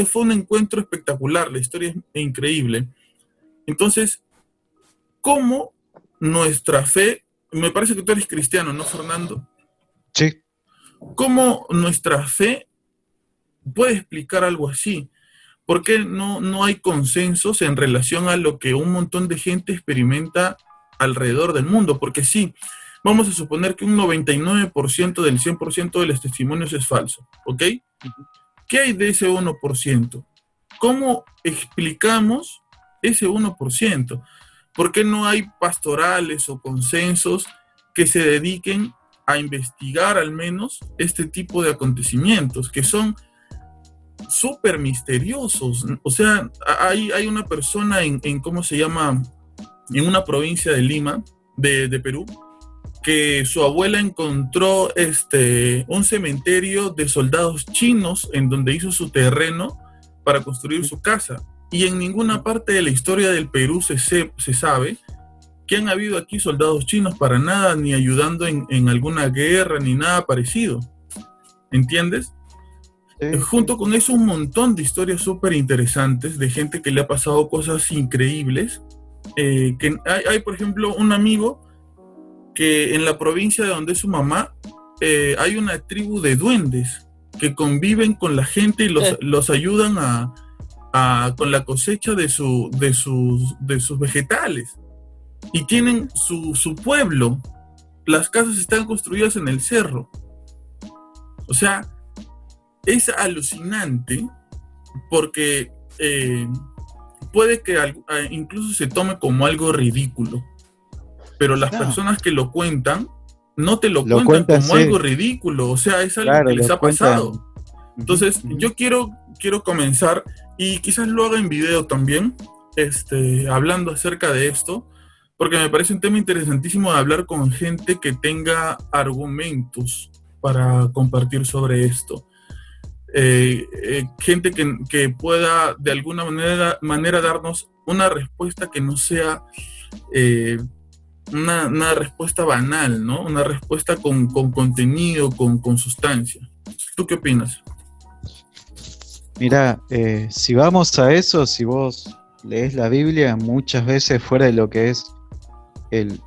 fue un encuentro espectacular, la historia es increíble. Entonces, ¿cómo nuestra fe, me parece que tú eres cristiano, ¿no, Fernando? Sí. ¿Cómo nuestra fe puede explicar algo así? ¿Por qué no hay consensos en relación a lo que un montón de gente experimenta alrededor del mundo? Porque sí, vamos a suponer que un 99% del 100% de los testimonios es falso, ¿ok? ¿Qué hay de ese 1%? ¿Cómo explicamos ese 1%? ¿Por qué no hay pastorales o consensos que se dediquen a investigar al menos este tipo de acontecimientos que son súper misteriosos? O sea, hay una persona ¿cómo se llama? En una provincia de Lima, de Perú, que su abuela encontró un cementerio de soldados chinos en donde hizo su terreno para construir su casa. Y en ninguna parte de la historia del Perú se sabe que han habido aquí soldados chinos para nada, ni ayudando en alguna guerra, ni nada parecido. ¿Entiendes? Sí, Junto con eso, un montón de historias súper interesantes de gente que le ha pasado cosas increíbles. Hay, por ejemplo, un amigo que en la provincia de donde es su mamá, hay una tribu de duendes que conviven con la gente y los ayudan con la cosecha de sus vegetales. Y tienen su pueblo. Las casas están construidas en el cerro. O sea, es alucinante porque puede que incluso se tome como algo ridículo, pero las personas que lo cuentan no te lo cuentan como sí. algo ridículo, o sea, es algo que les ha pasado. Entonces, yo quiero comenzar, y quizás lo haga en video también, hablando acerca de esto, porque me parece un tema interesantísimo de hablar con gente que tenga argumentos para compartir sobre esto. Gente que pueda de alguna manera darnos una respuesta que no sea una respuesta banal, ¿no? Una respuesta con contenido, con sustancia. ¿Tú qué opinas? Mira, si vamos a eso, si vos lees la Biblia, muchas veces fuera de lo que es el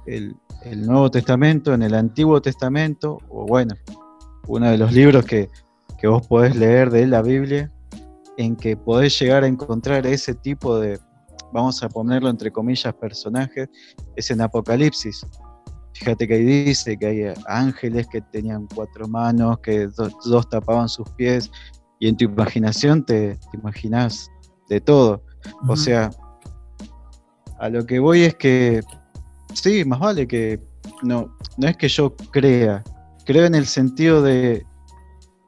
Nuevo Testamento, en el Antiguo Testamento, o bueno, uno de los libros que vos podés leer de la Biblia, en que podés llegar a encontrar ese tipo de, vamos a ponerlo entre comillas, personajes, es en Apocalipsis. Fíjate que ahí dice que hay ángeles que tenían 4 manos, que dos tapaban sus pies, y en tu imaginación te imaginás de todo. O sea, a lo que voy es que sí, más vale que no es que yo creo en el sentido de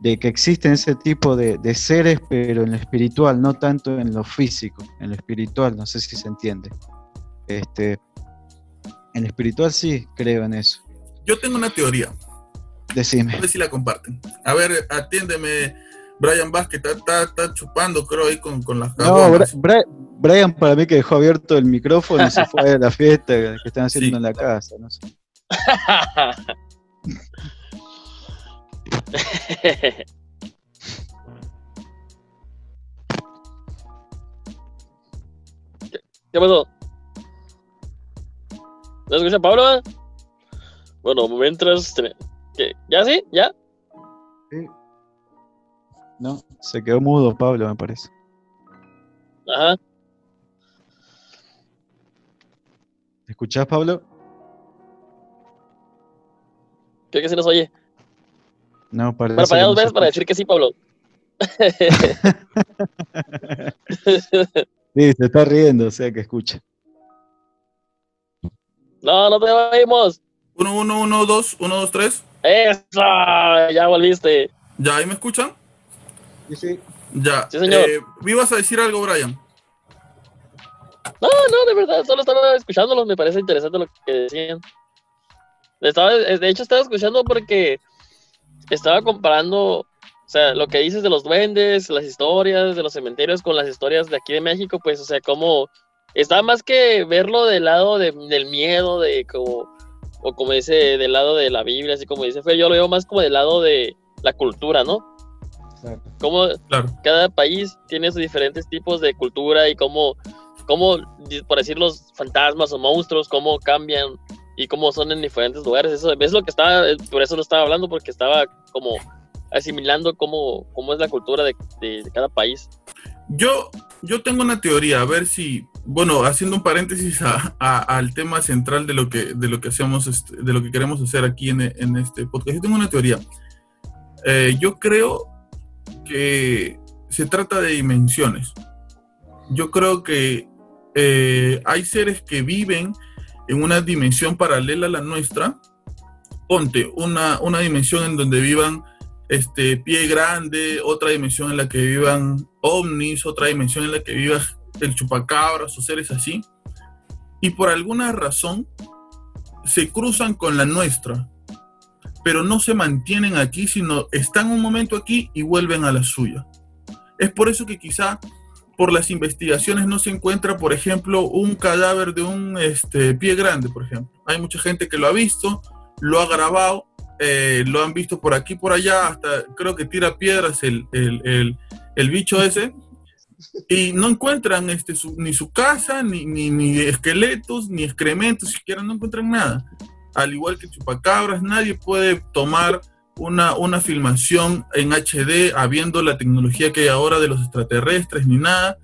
que existen ese tipo de seres, pero en lo espiritual, no tanto en lo físico, en lo espiritual, no sé si se entiende. En lo espiritual sí creo en eso. Yo tengo una teoría. Decime. A ver si la comparten. A ver, atiéndeme, Brian Vázquez, está chupando, creo, ahí con las caguamas. No, Brian para mí que dejó abierto el micrófono y se fue a la fiesta que están haciendo en la casa, no sé. ¿Qué pasó? ¿No escucha Pablo? Bueno, mientras... ¿Ya sí? ¿Ya? Sí. No, se quedó mudo Pablo, me parece. Ajá. ¿Me escuchás, Pablo? Creo que se nos oye. No, Bueno, parece para que dos no se veces para escucha. decir que sí, Pablo. Sí, se está riendo, o sea que escucha. No, no te oímos. 1, 3. ¡Eso! Ya volviste. ¿Ya ahí me escuchan? Sí, sí. Ya. Sí, señor. ¿Me ibas a decir algo, Brian? No, de verdad, solo estaba escuchándolos. Me parece interesante lo que decían. De hecho, estaba escuchando porque estaba comparando, o sea, lo que dices de los duendes, las historias de los cementerios con las historias de aquí de México, pues, o sea, como está más que verlo del lado del miedo, o como dice, del lado de la Biblia, así como dice Fe, yo lo veo más como del lado de la cultura, ¿no? Exacto. Como Claro. cada país tiene sus diferentes tipos de cultura y cómo, por decir, los fantasmas o monstruos, cómo cambian y cómo son en diferentes lugares. Eso es lo que estaba, por eso lo estaba hablando, porque estaba como asimilando cómo es la cultura de cada país. Yo tengo una teoría, a ver si, bueno, haciendo un paréntesis al tema central de lo que hacemos, de lo que queremos hacer aquí en este podcast. Yo tengo una teoría. Yo creo que se trata de dimensiones. Yo creo que hay seres que viven en una dimensión paralela a la nuestra. Ponte una dimensión en donde vivan pie grande, otra dimensión en la que vivan ovnis, otra dimensión en la que viva el chupacabras o seres así. Y por alguna razón se cruzan con la nuestra, pero no se mantienen aquí, sino están un momento aquí y vuelven a la suya. Es por eso que quizá por las investigaciones no se encuentra, por ejemplo, un cadáver de un pie grande, por ejemplo. Hay mucha gente que lo ha visto, lo ha grabado, lo han visto por aquí, por allá, hasta creo que tira piedras el bicho ese, y no encuentran ni su casa, ni esqueletos, ni excrementos, siquiera no encuentran nada. Al igual que chupacabras, nadie puede tomar una filmación en HD habiendo la tecnología que hay ahora de los extraterrestres ni nada.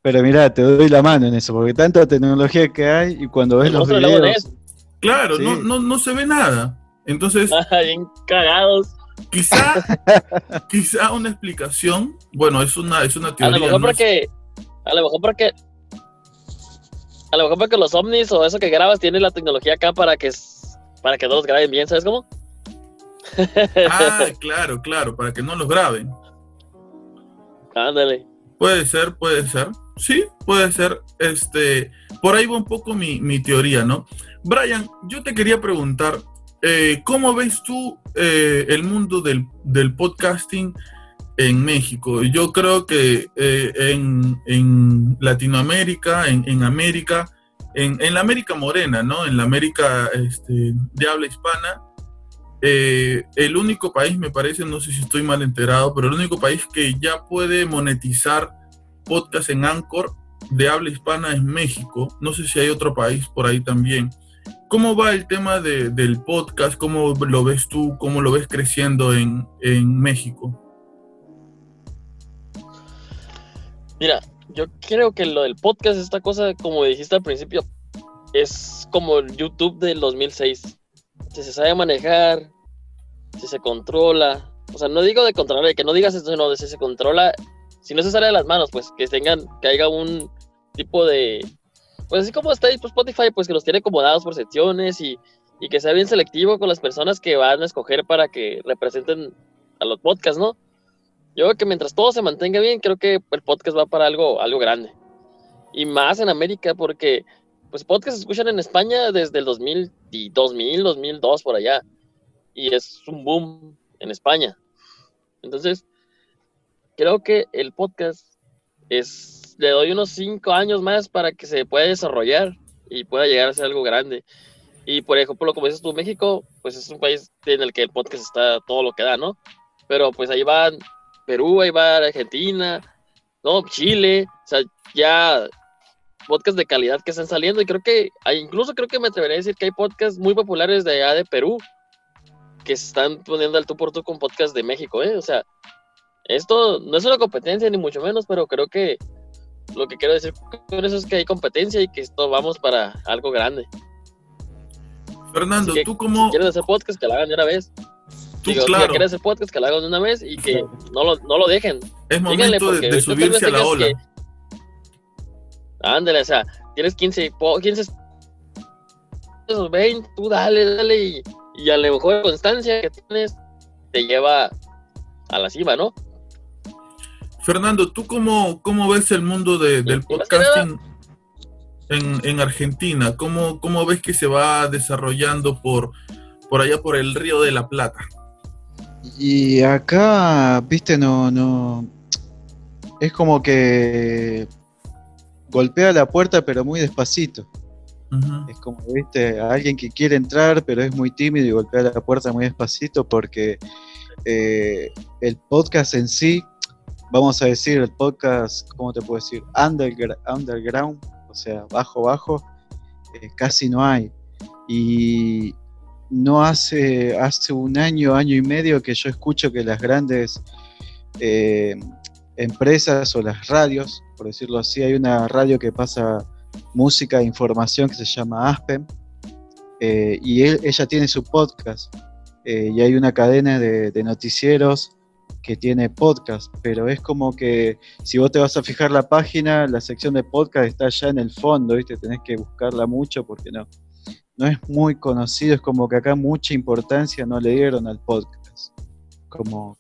Pero mirá, te doy la mano en eso, porque tanta tecnología que hay y cuando ves El los monstruo del lago videos... Ness. Claro, Sí. no se ve nada. Entonces, Bien cagados. quizá una explicación, bueno, es una teoría. A lo mejor ¿no? porque los ovnis o eso que grabas tienen la tecnología acá para que no los graben bien, ¿sabes cómo? Ah, claro, para que no los graben. Ándale. Puede ser. Sí, puede ser. Por ahí va un poco mi teoría, ¿no? Brian, yo te quería preguntar, ¿cómo ves tú el mundo del podcasting en México? Yo creo que en Latinoamérica, en América, en la América morena, ¿no? En la América de habla hispana, el único país, me parece, no sé si estoy mal enterado, pero el único país que ya puede monetizar podcast en Anchor de habla hispana es México. No sé si hay otro país por ahí también. ¿Cómo va el tema del podcast? ¿Cómo lo ves tú? ¿Cómo lo ves creciendo en México? Mira, yo creo que lo del podcast, esta cosa, como dijiste al principio, es como el YouTube del 2006. Si se sabe manejar, si se controla, o sea, no digo de controlar, de que no digas esto, sino de si se controla, si no se sale de las manos, pues que haya un tipo de, pues así como está ahí, pues Spotify, pues que los tiene acomodados por secciones y que sea bien selectivo con las personas que van a escoger para que representen a los podcasts, ¿no? Yo creo que mientras todo se mantenga bien, creo que el podcast va para algo grande. Y más en América, porque pues podcasts se escuchan en España desde el 2002, por allá. Y es un boom en España. Entonces, creo que el podcast le doy unos 5 años más para que se pueda desarrollar y pueda llegar a ser algo grande. Y por ejemplo, como dices tú, México, pues es un país en el que el podcast está todo lo que da, ¿no? Pero pues ahí van Perú, ahí va Argentina, ¿no? Chile, o sea, ya podcasts de calidad que están saliendo y incluso creo que me atrevería a decir que hay podcasts muy populares de allá de Perú que se están poniendo al tú por tú con podcasts de México, ¿eh? O sea, esto no es una competencia ni mucho menos, pero creo que lo que quiero decir con eso es que hay competencia y que esto vamos para algo grande. Fernando, que, tú como... Si quieres hacer podcast, que la hagan de una vez. Digo, claro. si quieres hacer podcast, que lo hagan de una vez y que no lo dejen. Es Díganle, momento porque de subirse a la ola. Ándale, o sea, tienes 15 esos 20, tú dale, y a lo mejor la constancia que tienes te lleva a la cima, ¿no? Fernando, ¿tú cómo ves el mundo del podcasting en Argentina? ¿Cómo ves que se va desarrollando por allá por el Río de la Plata? Y acá, viste, no. Es como que golpea la puerta, pero muy despacito. Uh-huh. Es como, viste, a alguien que quiere entrar, pero es muy tímido y golpea la puerta muy despacito porque el podcast en sí, vamos a decir, el podcast, ¿cómo te puedo decir? Underground, o sea, bajo, casi no hay. Y no hace un año y medio que yo escucho que las grandes empresas o las radios, por decirlo así, hay una radio que pasa música e información que se llama Aspen, y ella tiene su podcast, y hay una cadena de noticieros que tiene podcast, pero es como que si vos te vas a fijar la página, la sección de podcast está allá en el fondo, ¿viste? Tenés que buscarla mucho porque no es muy conocido, es como que acá mucha importancia no le dieron al podcast, como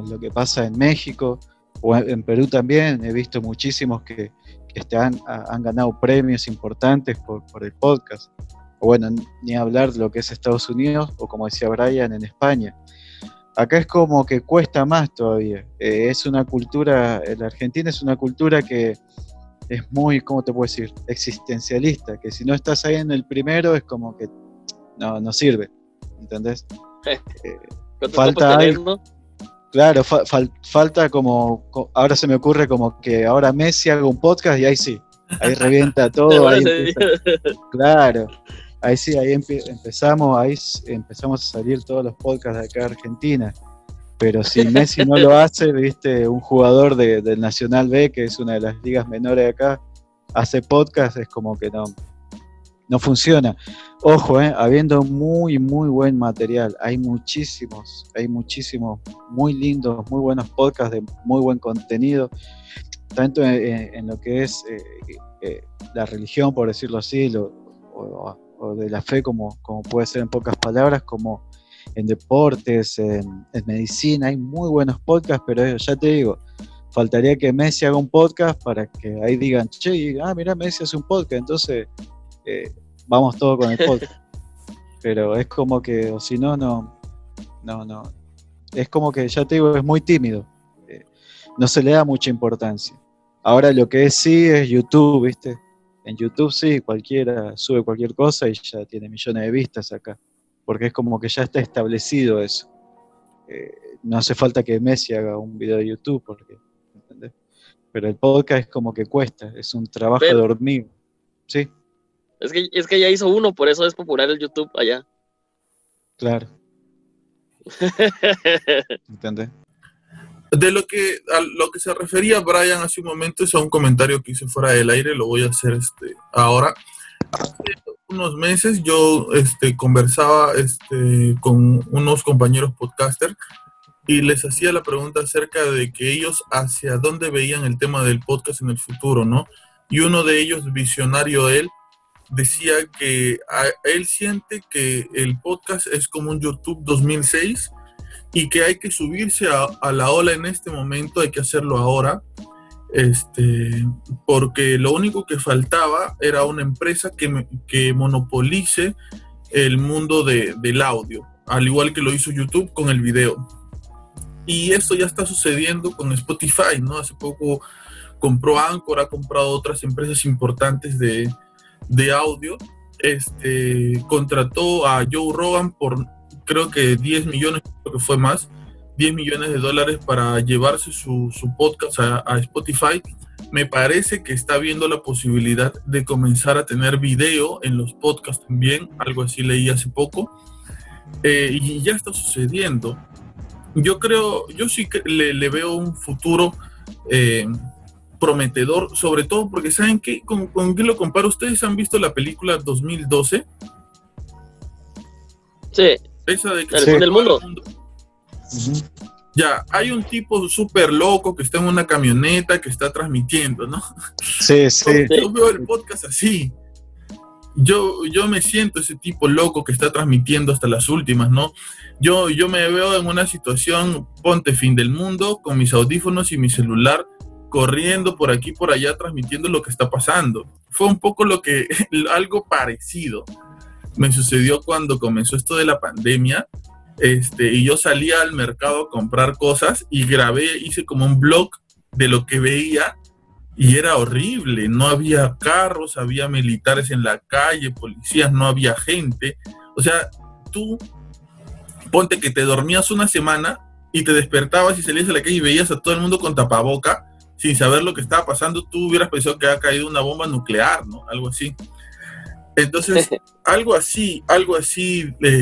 lo que pasa en México o en Perú también. He visto muchísimos que han ganado premios importantes por el podcast, o bueno, ni hablar de lo que es Estados Unidos o como decía Brian, en España. Acá es como que cuesta más todavía. Es una cultura, la Argentina es una cultura que es muy, ¿cómo te puedo decir? Existencialista, que si no estás ahí en el primero es como que no sirve, ¿entendés? Falta algo, ¿no? Claro, falta como, ahora se me ocurre como que ahora Messi haga un podcast y ahí sí, ahí revienta todo, ahí claro, ahí sí, ahí empezamos a salir todos los podcasts de acá de Argentina. Pero si Messi no lo hace, viste, un jugador del Nacional B, que es una de las ligas menores de acá, hace podcast, es como que no funciona. Ojo, habiendo muy buen material, hay muchísimos muy lindos, muy buenos podcasts de muy buen contenido, tanto en lo que es la religión, por decirlo así, o de la fe, como puede ser en pocas palabras, como en deportes, en medicina. Hay muy buenos podcasts, pero ya te digo, faltaría que Messi haga un podcast para que ahí digan, che, mira, Messi hace un podcast, entonces vamos todos con el podcast. Pero es como que, o si no, es como que, ya te digo, es muy tímido, no se le da mucha importancia. Ahora lo que sí es YouTube, ¿viste? En YouTube sí, cualquiera sube cualquier cosa y ya tiene millones de vistas acá, porque es como que ya está establecido eso. No hace falta que Messi haga un video de YouTube, porque, ¿entendés? Pero el podcast es como que cuesta, es un trabajo de hormiga. ¿Sí? Es que ya hizo uno, por eso es popular el YouTube allá. Claro. ¿Entendés? A lo que se refería Brian hace un momento es a un comentario que hice fuera del aire, lo voy a hacer ahora. Hace unos meses yo conversaba con unos compañeros podcaster y les hacía la pregunta acerca de que ellos hacia dónde veían el tema del podcast en el futuro, ¿no? Y uno de ellos, visionario él, decía que él siente que el podcast es como un YouTube 2006 y que hay que subirse a la ola en este momento, hay que hacerlo ahora, porque lo único que faltaba era una empresa que monopolice el mundo del audio, al igual que lo hizo YouTube con el video. Y esto ya está sucediendo con Spotify, ¿no? Hace poco compró Anchor, ha comprado otras empresas importantes de audio, contrató a Joe Rogan por creo que 10 millones, creo que fue más, $10 millones para llevarse su podcast a Spotify. Me parece que está viendo la posibilidad de comenzar a tener video en los podcasts también, algo así leí hace poco, y ya está sucediendo. Yo sí que le veo un futuro prometedor, sobre todo porque ¿saben qué? ¿Con qué lo comparo? ¿Ustedes han visto la película 2012? Sí, Esa de que el se fin del acaba el mundo. mundo. Ujú. Ya, hay un tipo súper loco que está en una camioneta que está transmitiendo, ¿no? Sí, sí. Yo veo el podcast así. Yo me siento ese tipo loco que está transmitiendo hasta las últimas, ¿no? Yo me veo en una situación, ponte fin del mundo, con mis audífonos y mi celular, corriendo por aquí por allá, transmitiendo lo que está pasando. Fue un poco algo parecido me sucedió cuando comenzó esto de la pandemia, y yo salía al mercado a comprar cosas y grabé, hice como un blog de lo que veía y era horrible. No había carros, había militares en la calle, policías, no había gente. O sea, tú ponte que te dormías una semana y te despertabas y salías a la calle y veías a todo el mundo con tapaboca sin saber lo que estaba pasando. Tú hubieras pensado que había caído una bomba nuclear, ¿no? Algo así. Entonces, algo así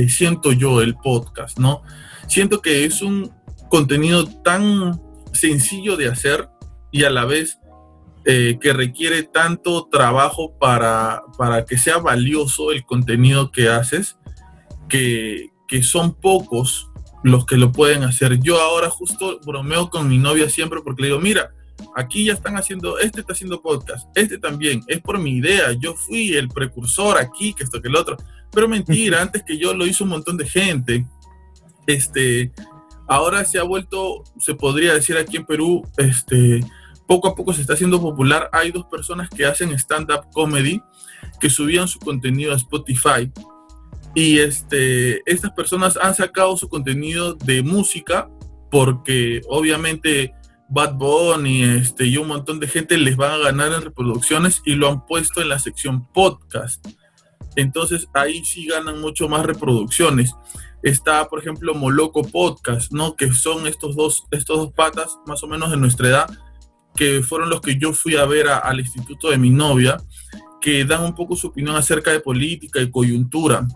siento yo el podcast, ¿no? Siento que es un contenido tan sencillo de hacer y a la vez que requiere tanto trabajo para que sea valioso el contenido que haces, que son pocos los que lo pueden hacer. Yo ahora justo bromeo con mi novia siempre porque le digo, mira, aquí ya están haciendo, está haciendo podcast, también, es por mi idea, yo fui el precursor aquí, que esto, que el otro, pero mentira, antes que yo lo hizo un montón de gente. Ahora se ha vuelto, se podría decir aquí en Perú, poco a poco se está haciendo popular. Hay 2 personas que hacen stand-up comedy, que subían su contenido a Spotify, y estas personas han sacado su contenido de música, porque obviamente Bad Bunny y un montón de gente les van a ganar en reproducciones y lo han puesto en la sección podcast. Entonces ahí sí ganan mucho más reproducciones. Está, por ejemplo, Moloco Podcast, ¿no? Que son estos dos patas, más o menos de nuestra edad, que fueron los que yo fui a ver al instituto de mi novia, que dan un poco su opinión acerca de política y coyuntura.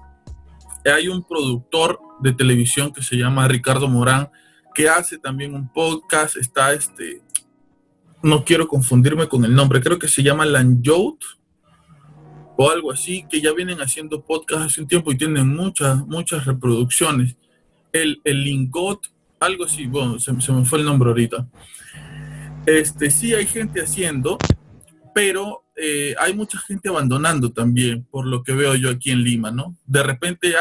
Hay un productor de televisión que se llama Ricardo Morán, que hace también un podcast. Está no quiero confundirme con el nombre, creo que se llama Lanjout o algo así, que ya vienen haciendo podcast hace un tiempo y tienen muchas reproducciones. El Lingot, algo así, bueno, se me fue el nombre ahorita. Sí hay gente haciendo, pero hay mucha gente abandonando también, por lo que veo yo aquí en Lima, ¿no? De repente,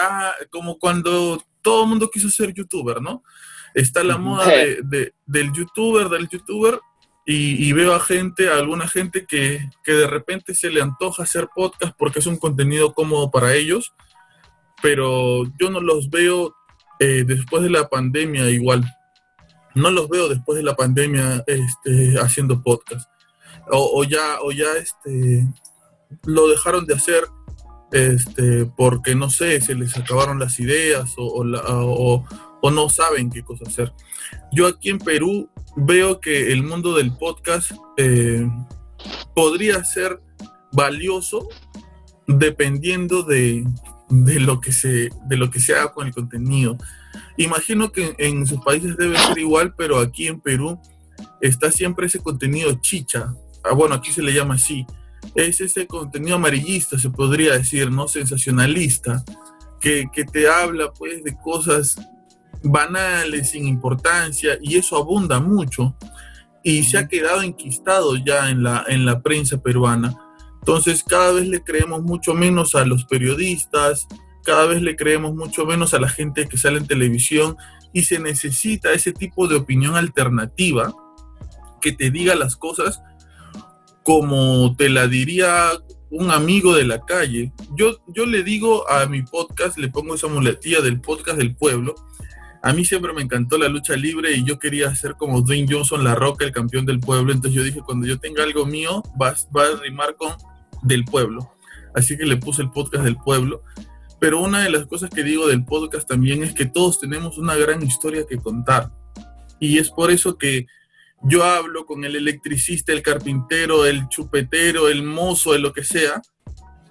como cuando todo el mundo quiso ser youtuber, ¿no? Está la moda del youtuber, y veo a alguna gente que de repente se le antoja hacer podcast porque es un contenido cómodo para ellos, pero yo no los veo después de la pandemia igual. No los veo después de la pandemia haciendo podcast. O ya lo dejaron de hacer porque no sé, se les acabaron las ideas o no saben qué cosa hacer. Yo aquí en Perú veo que el mundo del podcast podría ser valioso dependiendo de lo que se haga con el contenido. Imagino que en sus países debe ser igual, pero aquí en Perú está siempre ese contenido chicha. Bueno, aquí se le llama así. Es ese contenido amarillista, se podría decir, ¿no? Sensacionalista, que te habla pues de cosas banales, sin importancia, y eso abunda mucho y se ha quedado enquistado ya en la prensa peruana. Entonces cada vez le creemos mucho menos a los periodistas, cada vez le creemos mucho menos a la gente que sale en televisión, y se necesita ese tipo de opinión alternativa que te diga las cosas como te la diría un amigo de la calle. Yo le digo a mi podcast, le pongo esa muletilla del podcast del pueblo. A mí siempre me encantó la lucha libre y yo quería ser como Dwayne Johnson, La Roca, el campeón del pueblo. Entonces yo dije, cuando yo tenga algo mío, va a rimar con del pueblo. Así que le puse el podcast del pueblo. Pero una de las cosas que digo del podcast también es que todos tenemos una gran historia que contar. Y es por eso que yo hablo con el electricista, el carpintero, el chupetero, el mozo, de lo que sea,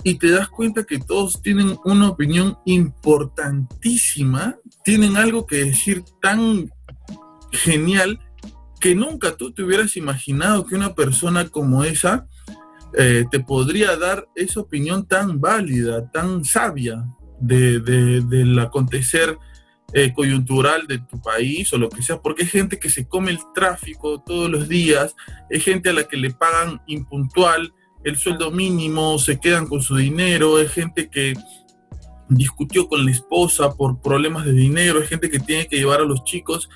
y te das cuenta que todos tienen una opinión importantísima, tienen algo que decir tan genial que nunca tú te hubieras imaginado que una persona como esa te podría dar esa opinión tan válida, tan sabia, del acontecer coyuntural de tu país o lo que sea, porque hay gente que se come el tráfico todos los días, hay gente a la que le pagan impuntual el sueldo mínimo, se quedan con su dinero, hay gente que discutió con la esposa por problemas de dinero, hay gente que tiene que llevar a los chicos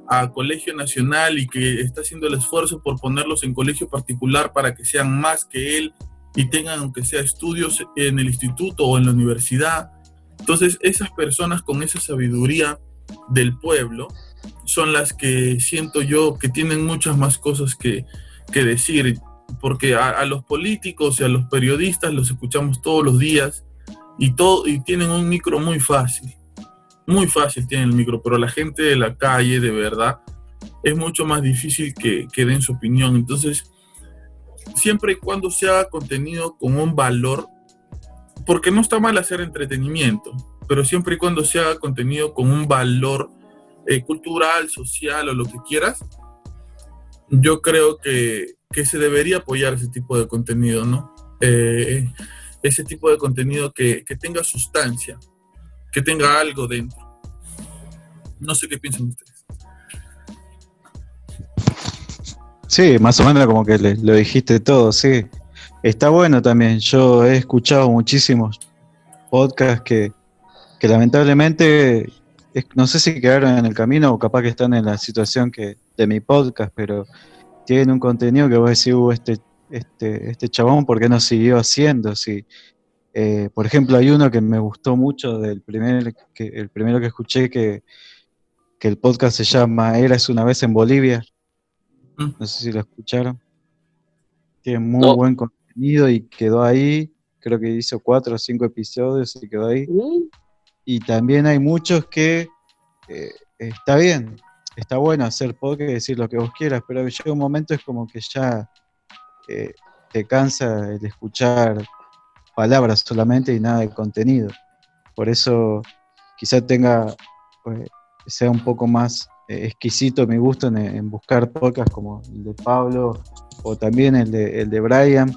a colegio nacional y que está haciendo el esfuerzo por ponerlos en colegio particular para que sean más que él y tengan, aunque sea, estudios en el instituto o en la universidad. Entonces, esas personas con esa sabiduría del pueblo son las que siento yo que tienen muchas más cosas que decir, porque a los políticos y a los periodistas los escuchamos todos los días y tienen un micro muy fácil tienen el micro, pero la gente de la calle, de verdad, es mucho más difícil que den su opinión. Entonces, siempre y cuando se haga contenido con un valor, porque no está mal hacer entretenimiento, pero siempre y cuando se haga contenido con un valor cultural, social o lo que quieras, yo creo que se debería apoyar ese tipo de contenido, ¿no? Ese tipo de contenido que tenga sustancia, que tenga algo dentro. No sé qué piensan ustedes. Sí, más o menos como que lo dijiste todo, sí. Está bueno también. Yo he escuchado muchísimos podcasts que lamentablemente no sé si quedaron en el camino o capaz que están en la situación de mi podcast, pero tienen un contenido que vos decís, este chabón, ¿por qué no siguió haciendo? Sí. Por ejemplo, hay uno que me gustó mucho el primero que escuché, que el podcast se llama Eras una vez en Bolivia. No sé si lo escucharon. Tiene muy buen contenido y quedó ahí. Creo que hizo 4 o 5 episodios y quedó ahí. Y también hay muchos que está bien, está bueno hacer podcast y decir lo que vos quieras, pero llega un momento es como que ya te cansa el escuchar palabras solamente y nada de contenido. Por eso quizá sea un poco más exquisito mi gusto en buscar podcasts como el de Pablo o también el de Brian,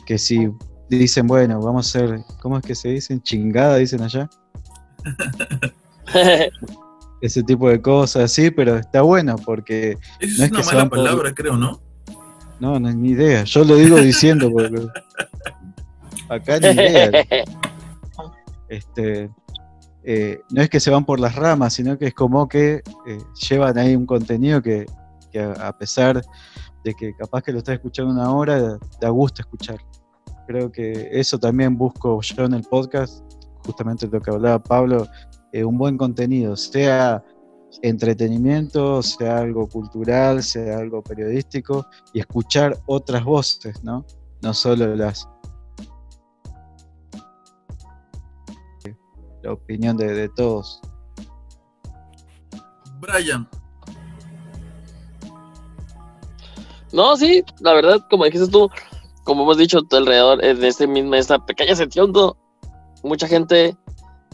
que si dicen, bueno, vamos a hacer, ¿cómo es que se dicen? Chingada, dicen allá. Ese tipo de cosas, sí, pero está bueno porque eso no es es que una mala palabra, creo, ¿no? No, ni idea. Yo lo digo diciendo porque acá ni idea. No es que se van por las ramas, sino que es como que llevan ahí un contenido que a pesar de que capaz que lo estás escuchando una hora, da gusto escuchar. Creo que eso también busco yo en el podcast, justamente lo que hablaba Pablo, un buen contenido, sea entretenimiento, sea algo cultural, sea algo periodístico, y escuchar otras voces, ¿no? No solo la opinión de todos. Brian. No, sí, la verdad, como dijiste tú, como hemos dicho alrededor de esta pequeña sección, mucha gente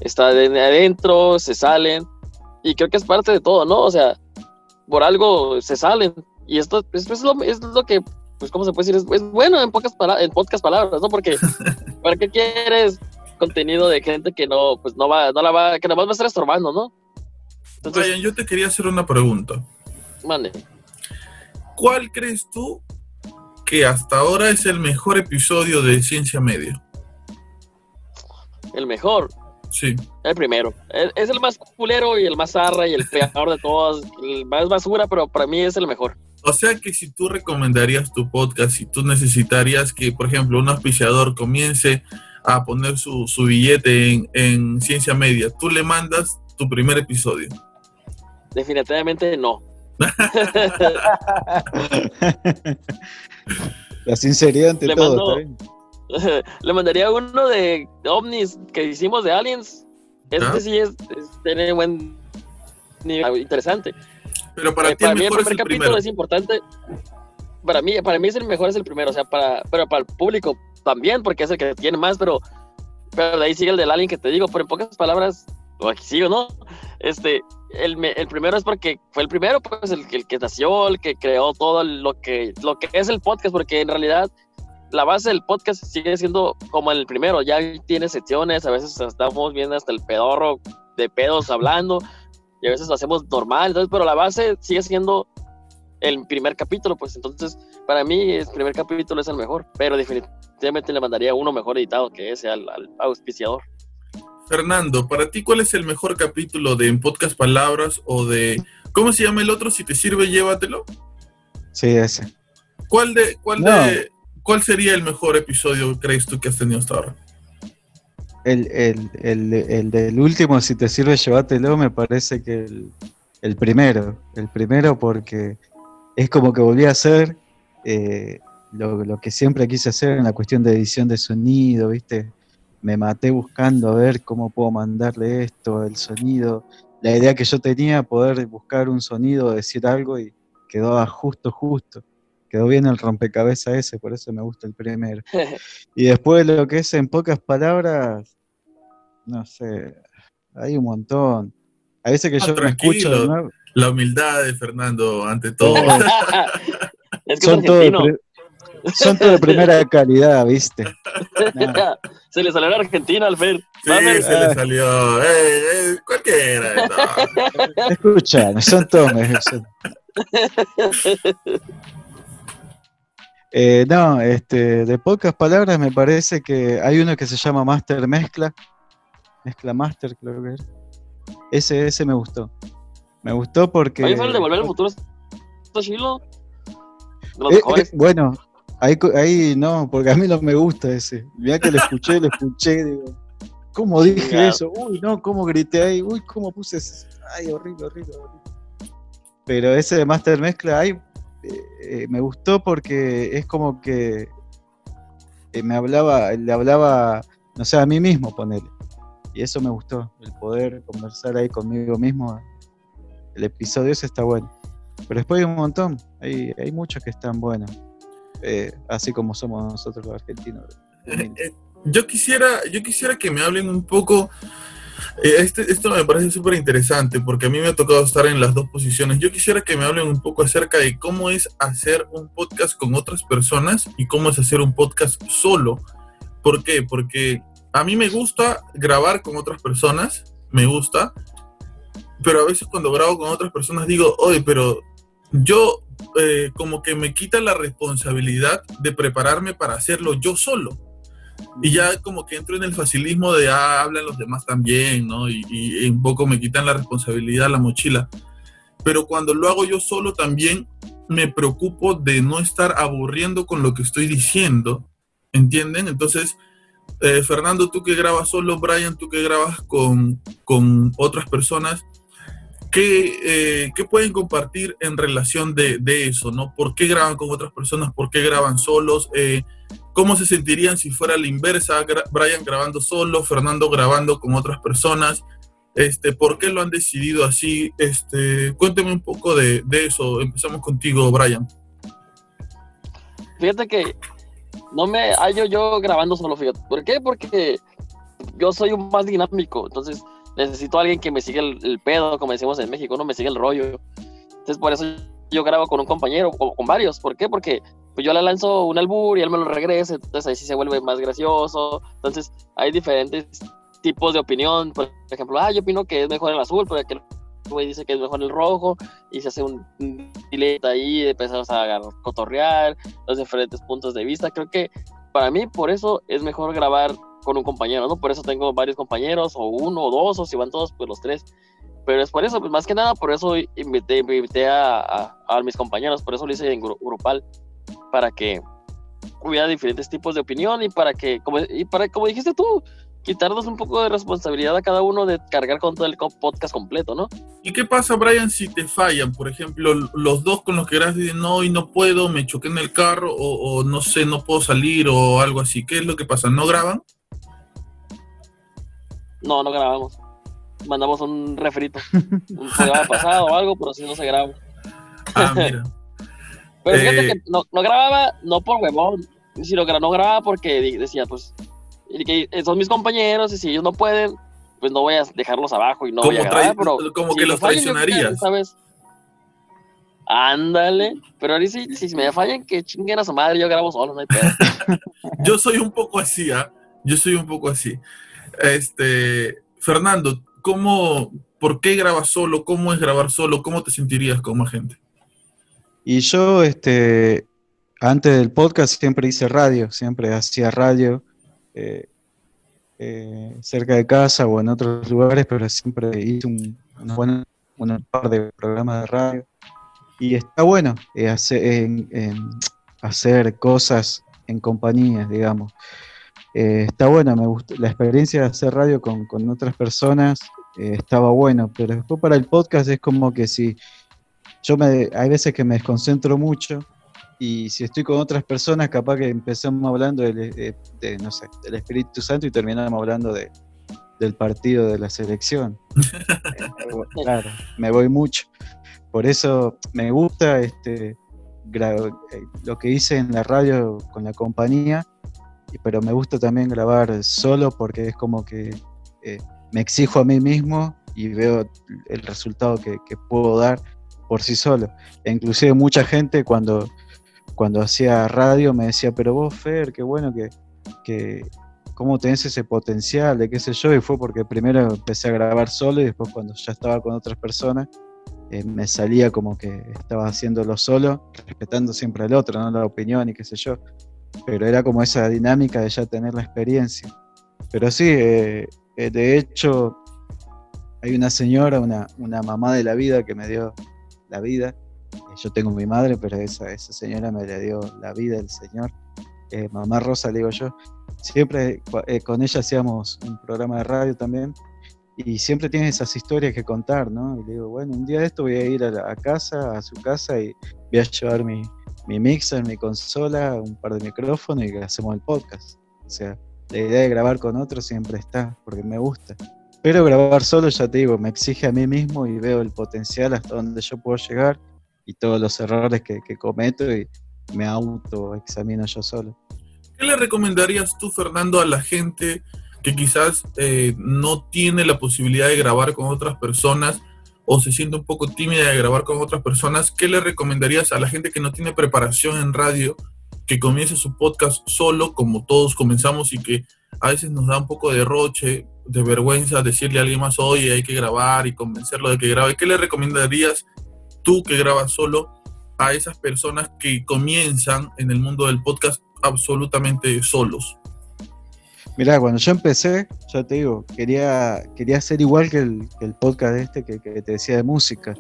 está adentro, se salen, y creo que es parte de todo, ¿no? O sea, por algo se salen, y esto es lo que, pues, ¿cómo se puede decir? Es bueno en pocas palabras, ¿no? Porque, ¿para qué quieres contenido de gente que no la va, que nomás va a estar estorbando, ¿no? Entonces, Brian, yo te quería hacer una pregunta. Mande. ¿Cuál crees tú que hasta ahora es el mejor episodio de Ciencia Media? ¿El mejor? Sí. El primero. Es el más culero y el más zarra y el peor de todos, el más basura, pero para mí es el mejor. O sea que si tú recomendarías tu podcast, si tú necesitarías que, por ejemplo, un auspiciador comience a poner su billete en Ciencia Media, tú le mandas tu primer episodio. Definitivamente no. La sinceridad ante todo. Le mandaría uno de ovnis que hicimos de aliens. Sí tiene buen nivel, interesante. Pero para ti para el mí mejor el primer capítulo es importante. Para mí es el mejor, es el primero, o sea, pero para el público también, porque es el que tiene más, pero de ahí sigue el del alien que te digo, pero en pocas palabras, o aquí sigo, ¿no? El primero es porque fue el primero, pues el que nació, el que creó todo lo que es el podcast, porque en realidad la base del podcast sigue siendo como el primero, ya tiene secciones, a veces estamos viendo hasta el pedorro de pedos hablando, y a veces lo hacemos normal, entonces, pero la base sigue siendo el primer capítulo, pues entonces, para mí el primer capítulo es el mejor, pero definitivamente le mandaría uno mejor editado que ese al auspiciador. Fernando, para ti, ¿cuál es el mejor capítulo de En Podcast Palabras o de... ¿Cómo se llama el otro? Si te sirve, llévatelo. Sí, ese. ¿Cuál sería el mejor episodio, crees tú, que has tenido hasta ahora? El del último, si te sirve, llévatelo, me parece que el primero porque es como que volví a hacer lo que siempre quise hacer en la cuestión de edición de sonido, ¿viste? Me maté buscando a ver cómo puedo mandarle esto, el sonido, la idea que yo tenía, poder buscar un sonido, decir algo y quedó justo, quedó bien el rompecabezas ese, por eso me gusta el primero. Y después lo que es En Pocas Palabras, no sé, hay un montón. A veces que yo me escucho de nuevo. La humildad de Fernando, ante todo. Es que son todos de primera calidad, ¿viste? No. Se le salió a Argentina al Fer. Sí, se le salió. Cualquiera. No. Escucha, son todos mejores. De Pocas Palabras me parece que hay uno que se llama Master Mezcla Master, creo que es. Ese me gustó. Me gustó porque... Oye, ¿fue el de Volver al Futuro? ¿Está chilo? Bueno, ahí no, porque a mí no me gusta ese. Mirá que lo escuché, digo, ¿cómo dije eso? Uy, no, ¿cómo grité ahí? Uy, ¿cómo puse eso? Ay, horrible. Pero ese de Master Mezcla ahí me gustó porque es como que le hablaba, no sé, a mí mismo, ponele. Y eso me gustó, el poder conversar ahí conmigo mismo. El episodio ese está bueno. Pero después hay un montón, hay muchos que están buenos. Así como somos nosotros los argentinos. Yo quisiera que me hablen un poco. Esto me parece súper interesante porque a mí me ha tocado estar en las dos posiciones. Yo quisiera que me hablen un poco acerca de cómo es hacer un podcast con otras personas y cómo es hacer un podcast solo. ¿Por qué? Porque a mí me gusta grabar con otras personas, pero a veces cuando grabo con otras personas digo, oye, pero yo como que me quita la responsabilidad de prepararme para hacerlo yo solo. Y ya como que entro en el facilismo de, hablan los demás también, ¿no? Y un poco me quitan la responsabilidad, la mochila. Pero cuando lo hago yo solo también me preocupo de no estar aburriendo con lo que estoy diciendo, ¿entienden? Entonces, Fernando, tú que grabas solo, Brian, tú que grabas con otras personas, ¿qué pueden compartir en relación de eso, ¿no? ¿Por qué graban con otras personas? ¿Por qué graban solos? ¿Cómo se sentirían si fuera la inversa? Brian grabando solo, Fernando grabando con otras personas. ¿Por qué lo han decidido así? Cuénteme un poco de eso. Empezamos contigo, Brian. Fíjate que no me hallo yo grabando solo, fíjate. ¿Por qué? Porque yo soy un más dinámico, entonces necesito a alguien que me siga el pedo, como decimos en México, no me siga el rollo. Entonces por eso yo grabo con un compañero o con varios. ¿Por qué? Porque pues yo le lanzo un albur y él me lo regresa, entonces ahí sí se vuelve más gracioso. Entonces hay diferentes tipos de opinión. Por ejemplo, yo opino que es mejor el azul, pero aquel güey dice que es mejor el rojo, y se hace un dileta ahí, empezamos a cotorrear los diferentes puntos de vista. Creo que para mí por eso es mejor grabar con un compañero, ¿no? Por eso tengo varios compañeros, o uno o dos, o si van todos, pues los tres. Pero es por eso, pues más que nada, por eso invité a mis compañeros, por eso lo hice en grupal, para que hubiera diferentes tipos de opinión y para como dijiste tú, quitarnos un poco de responsabilidad a cada uno de cargar con todo el podcast completo, ¿no? ¿Y qué pasa, Brian, si te fallan? Por ejemplo, los dos con los que grabas dicen, no, y no puedo, me choqué en el carro, o no sé, no puedo salir, o algo así. ¿Qué es lo que pasa? ¿No graban? No grabamos. Mandamos un refrito. Un programa pasado o algo, pero si no se graba. Mira. Pero fíjate que no grababa, no por huevón, sino que no grababa porque decía, pues, que son mis compañeros y si ellos no pueden, pues no voy a dejarlos abajo y no voy a grabar, pero como si que los traicionarías. ¿Sabes? Ándale, pero ahora si me fallan, que chinguen a su madre, yo grabo solo, no hay pedo. Yo soy un poco así, ¿ah? Yo soy un poco así. Fernando, ¿por qué grabas solo? ¿Cómo es grabar solo? ¿Cómo te sentirías con más gente? Y yo, antes del podcast siempre hice radio, siempre hacía radio eh, cerca de casa o en otros lugares, pero siempre hice un par de programas de radio. Y está bueno hacer cosas en compañías, digamos. Está bueno, me gustó. La experiencia de hacer radio con otras personas estaba bueno, pero después para el podcast es como que si hay veces que me desconcentro mucho y si estoy con otras personas, capaz que empezamos hablando no sé, del Espíritu Santo y terminamos hablando del partido de la selección. Claro, me voy mucho. Por eso me gusta lo que hice en la radio con la compañía, pero me gusta también grabar solo porque es como que me exijo a mí mismo y veo el resultado que puedo dar por sí solo. E inclusive mucha gente cuando hacía radio me decía, pero vos, Fer, qué bueno que cómo tenés ese potencial de qué sé yo, y fue porque primero empecé a grabar solo y después cuando ya estaba con otras personas me salía como que estaba haciéndolo solo, respetando siempre al otro, ¿no? La opinión y qué sé yo, pero era como esa dinámica de ya tener la experiencia. Pero sí, de hecho hay una señora, una mamá de la vida que me dio la vida. Yo tengo mi madre, pero esa señora me le dio la vida, el Señor. Mamá Rosa, le digo yo. Siempre con ella hacíamos un programa de radio también, y siempre tiene esas historias que contar, ¿no? Y le digo, bueno, un día de esto voy a ir a su casa, y voy a llevar mi mixer, mi consola, un par de micrófonos y hacemos el podcast. O sea, la idea de grabar con otros siempre está, porque me gusta. Pero grabar solo, ya te digo, me exige a mí mismo y veo el potencial hasta donde yo puedo llegar y todos los errores que cometo, y me autoexamino yo solo. ¿Qué le recomendarías tú, Fernando, a la gente que quizás no tiene la posibilidad de grabar con otras personas o se siente un poco tímida de grabar con otras personas? ¿Qué le recomendarías a la gente que no tiene preparación en radio, que comience su podcast solo, como todos comenzamos, y que a veces nos da un poco de roche, de vergüenza decirle a alguien más, oye, hay que grabar, y convencerlo de que grabe? ¿Qué le recomendarías tú, que grabas solo, a esas personas que comienzan en el mundo del podcast absolutamente solos? Mirá, cuando yo empecé, ya te digo, quería ser igual que el podcast que te decía de música,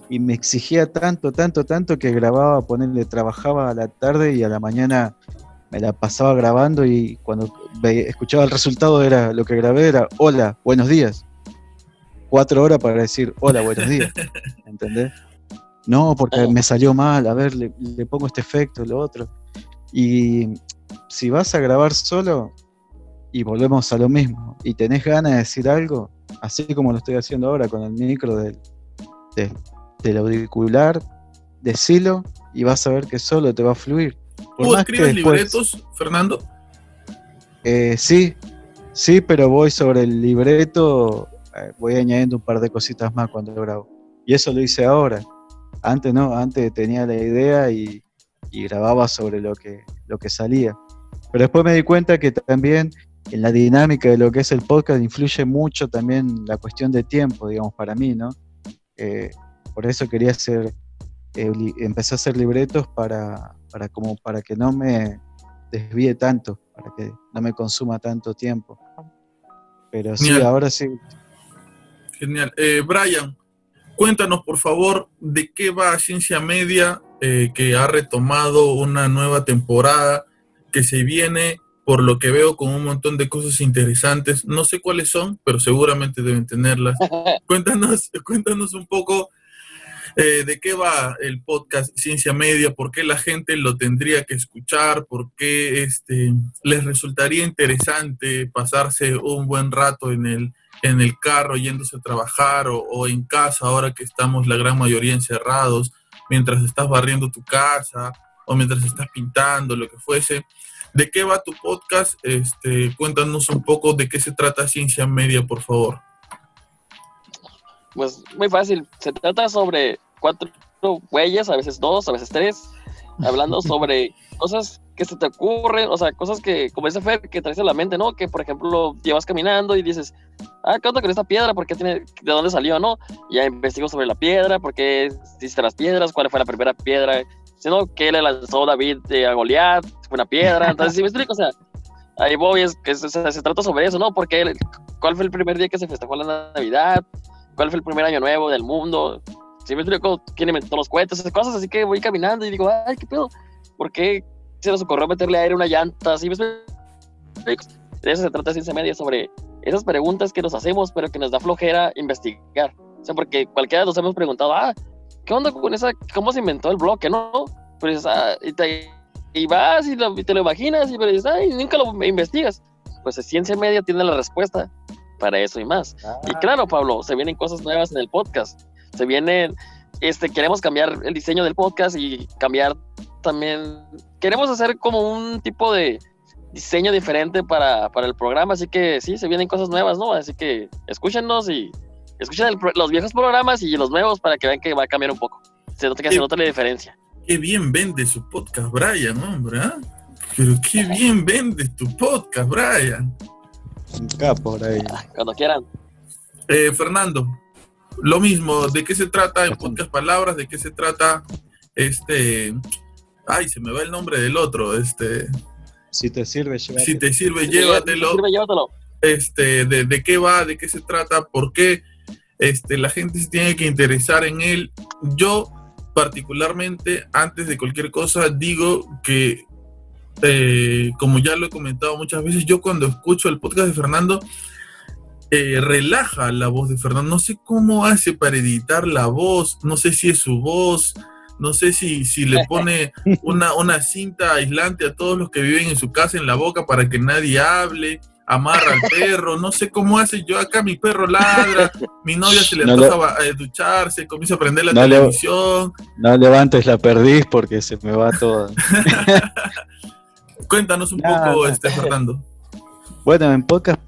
y me exigía tanto que grababa, trabajaba a la tarde y a la mañana me la pasaba grabando, y cuando escuchaba el resultado lo que grabé era, hola, buenos días. 4 horas para decir, hola, buenos días. ¿Entendés? No, porque me salió mal, a ver, le pongo este efecto, lo otro. Y si vas a grabar solo, y volvemos a lo mismo, y tenés ganas de decir algo, así como lo estoy haciendo ahora con el micro del auricular, decilo y vas a ver que solo te va a fluir. ¿Tú escribes libretos, Fernando? Sí, pero voy sobre el libreto, voy añadiendo un par de cositas más cuando grabo. Y eso lo hice ahora. Antes no, antes tenía la idea y grababa sobre lo que salía. Pero después me di cuenta que también en la dinámica de lo que es el podcast influye mucho también la cuestión de tiempo, digamos, para mí, ¿no? Por eso quería empecé a hacer libretos para que no me desvíe tanto, para que no me consuma tanto tiempo. Pero Genial. Sí, ahora sí. Genial. Brian, cuéntanos por favor de qué va Ciencia Media, que ha retomado una nueva temporada, que se viene, por lo que veo, con un montón de cosas interesantes. No sé cuáles son, pero seguramente deben tenerlas. Cuéntanos un poco de qué va el podcast Ciencia Media, por qué la gente lo tendría que escuchar, por qué les resultaría interesante pasarse un buen rato en el carro yéndose a trabajar, o en casa, ahora que estamos la gran mayoría encerrados, mientras estás barriendo tu casa o mientras estás pintando, lo que fuese. ¿De qué va tu podcast? Cuéntanos un poco de qué se trata Ciencia Media, por favor. Pues muy fácil, se trata sobre güeyes, a veces dos, a veces tres, hablando sobre cosas que se te ocurren, o sea, cosas que, como dice Fer, que traes a la mente, ¿no? Que, por ejemplo, llevas caminando y dices, ¿qué onda con esta piedra? ¿Por qué tiene, de dónde salió, no? Y ya investigo sobre la piedra, por qué existen las piedras, cuál fue la primera piedra, sino que le lanzó David a Goliat, fue una piedra, entonces, ¿sí me explico? O sea, ahí voy, se trata sobre eso, ¿no? Porque, ¿cuál fue el primer día que se festejó la Navidad? ¿Cuál fue el primer año nuevo del mundo? ¿Sí me explico? ¿Quién inventó los cohetes? Esas cosas, así que voy caminando y digo, ay, ¿qué pedo? ¿Por qué se nos ocurrió meterle aire a una llanta? ¿Sí me explico? De eso se trata Ciencia Media, sobre esas preguntas que nos hacemos, pero que nos da flojera investigar. O sea, porque cualquiera nos hemos preguntado, ¿qué onda con esa? ¿Cómo se inventó el bloque, no? Pues, y vas y te lo imaginas y dices, nunca lo investigas. Pues Ciencia Media tiene la respuesta para eso y más. Y claro, Pablo, se vienen cosas nuevas en el podcast. Se vienen, queremos cambiar el diseño del podcast y cambiar también, queremos hacer como un tipo de diseño diferente para el programa, así que sí, se vienen cosas nuevas, ¿no? Así que escúchenos y escuchen los viejos programas y los nuevos para que vean que va a cambiar un poco. Se nota la diferencia. Qué bien vende su podcast, Brian, hombre, ¿ah? Pero qué bien vende tu podcast, Brian. Un capo, Brian. Cuando quieran. Fernando, lo mismo, ¿de qué se trata en pocas palabras? ¿De qué se trata se me va el nombre del otro, Si te sirve, llévatelo. Si te sirve, llévatelo. ¿De qué va? ¿De qué se trata? ¿Por qué la gente se tiene que interesar en él? Yo, particularmente, antes de cualquier cosa, digo que, como ya lo he comentado muchas veces, yo cuando escucho el podcast de Fernando, relaja la voz de Fernando. No sé cómo hace para editar la voz, no sé si es su voz, no sé si le pone una cinta aislante a todos los que viven en su casa en la boca para que nadie hable, amarra al perro, no sé cómo hace. Yo acá, mi perro ladra, mi novia se le antoja ducharse, comienza a prender la televisión. No levantes la perdiz porque se me va todo. Cuéntanos un poco, Fernando. Bueno, en podcast,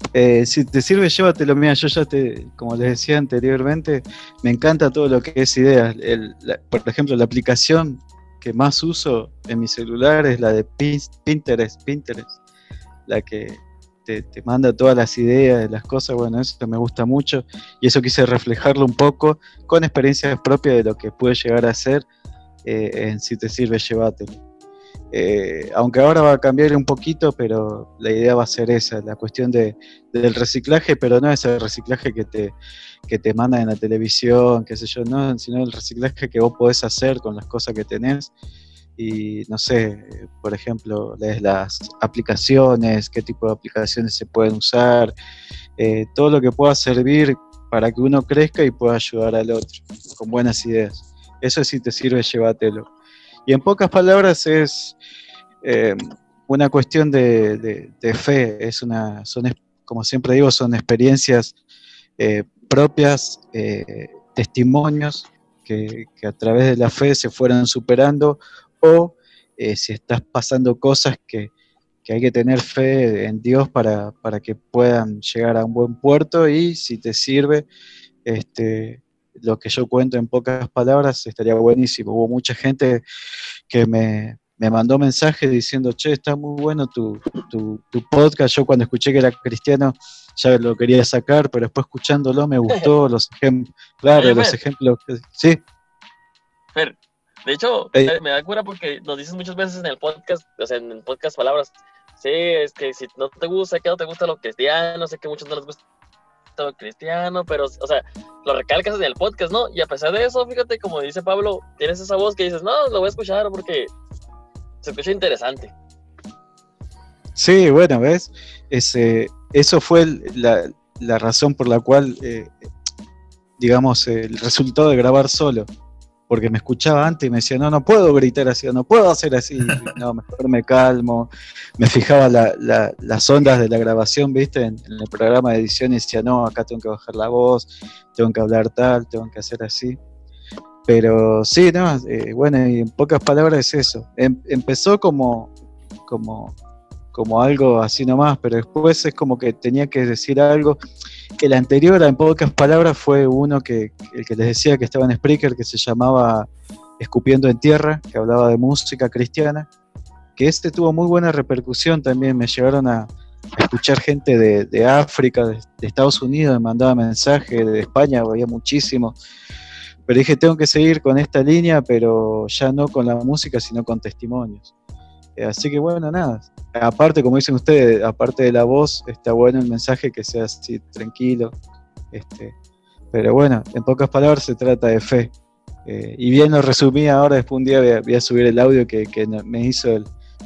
si te sirve, llévatelo. Mira, yo ya como les decía anteriormente, me encanta todo lo que es ideas. Por ejemplo, la aplicación que más uso en mi celular es la de Pinterest, la que te manda todas las ideas de las cosas. Bueno, eso me gusta mucho y eso quise reflejarlo un poco con experiencias propias de lo que puede llegar a ser en Si te sirve, llévatelo. Aunque ahora va a cambiar un poquito, pero la idea va a ser esa, la cuestión del reciclaje, pero no ese reciclaje que te mandan en la televisión, qué sé yo, no, sino el reciclaje que vos podés hacer con las cosas que tenés. Y no sé, por ejemplo, las aplicaciones, qué tipo de aplicaciones se pueden usar, todo lo que pueda servir para que uno crezca y pueda ayudar al otro, con buenas ideas. Eso Si te sirve, llévatelo. Y en pocas palabras es una cuestión de fe, como siempre digo, son experiencias propias, testimonios que a través de la fe se fueran superando, o si estás pasando cosas que hay que tener fe en Dios para que puedan llegar a un buen puerto, y si te sirve, lo que yo cuento en pocas palabras estaría buenísimo. Hubo mucha gente que me mandó mensajes diciendo, che, está muy bueno tu podcast. Yo cuando escuché que era cristiano ya lo quería sacar, pero después escuchándolo me gustó los ejemplos. Claro, oye, los ejemplos. Sí. Fer, de hecho, me da cura porque nos dices muchas veces en el podcast, o sea, en el podcast palabras, sí, es que si no te gusta, que no te gusta lo cristiano, sé que a muchos no les gusta lo cristiano, pero, o sea, lo recalcas en el podcast, ¿no? Y a pesar de eso, fíjate, como dice Pablo, tienes esa voz que dices, no, lo voy a escuchar porque se escucha interesante. Sí, bueno, ¿ves? Eso fue la razón por la cual, digamos, el resultado de grabar solo. Porque me escuchaba antes y me decía, no puedo gritar así, no puedo hacer así. No, mejor me calmo. Me fijaba las ondas de la grabación, ¿viste? En el programa de edición, y decía, no, acá tengo que bajar la voz, tengo que hablar tal, tengo que hacer así. Pero sí, no, bueno, y en pocas palabras es eso. Empezó como algo así nomás, pero después es como que tenía que decir algo. El anterior, en pocas palabras, fue uno el que les decía que estaba en Spreaker, que se llamaba Escupiendo en Tierra, que hablaba de música cristiana, que tuvo muy buena repercusión también. Me llegaron a escuchar gente de África, de Estados Unidos, me mandaba mensajes, de España había muchísimo. Pero dije, tengo que seguir con esta línea, pero ya no con la música, sino con testimonios. Así que bueno, nada. Aparte, como dicen ustedes, aparte de la voz, está bueno el mensaje que sea así tranquilo. Pero bueno, en pocas palabras se trata de fe. Y bien lo resumí ahora, después un día voy a subir el audio que me hizo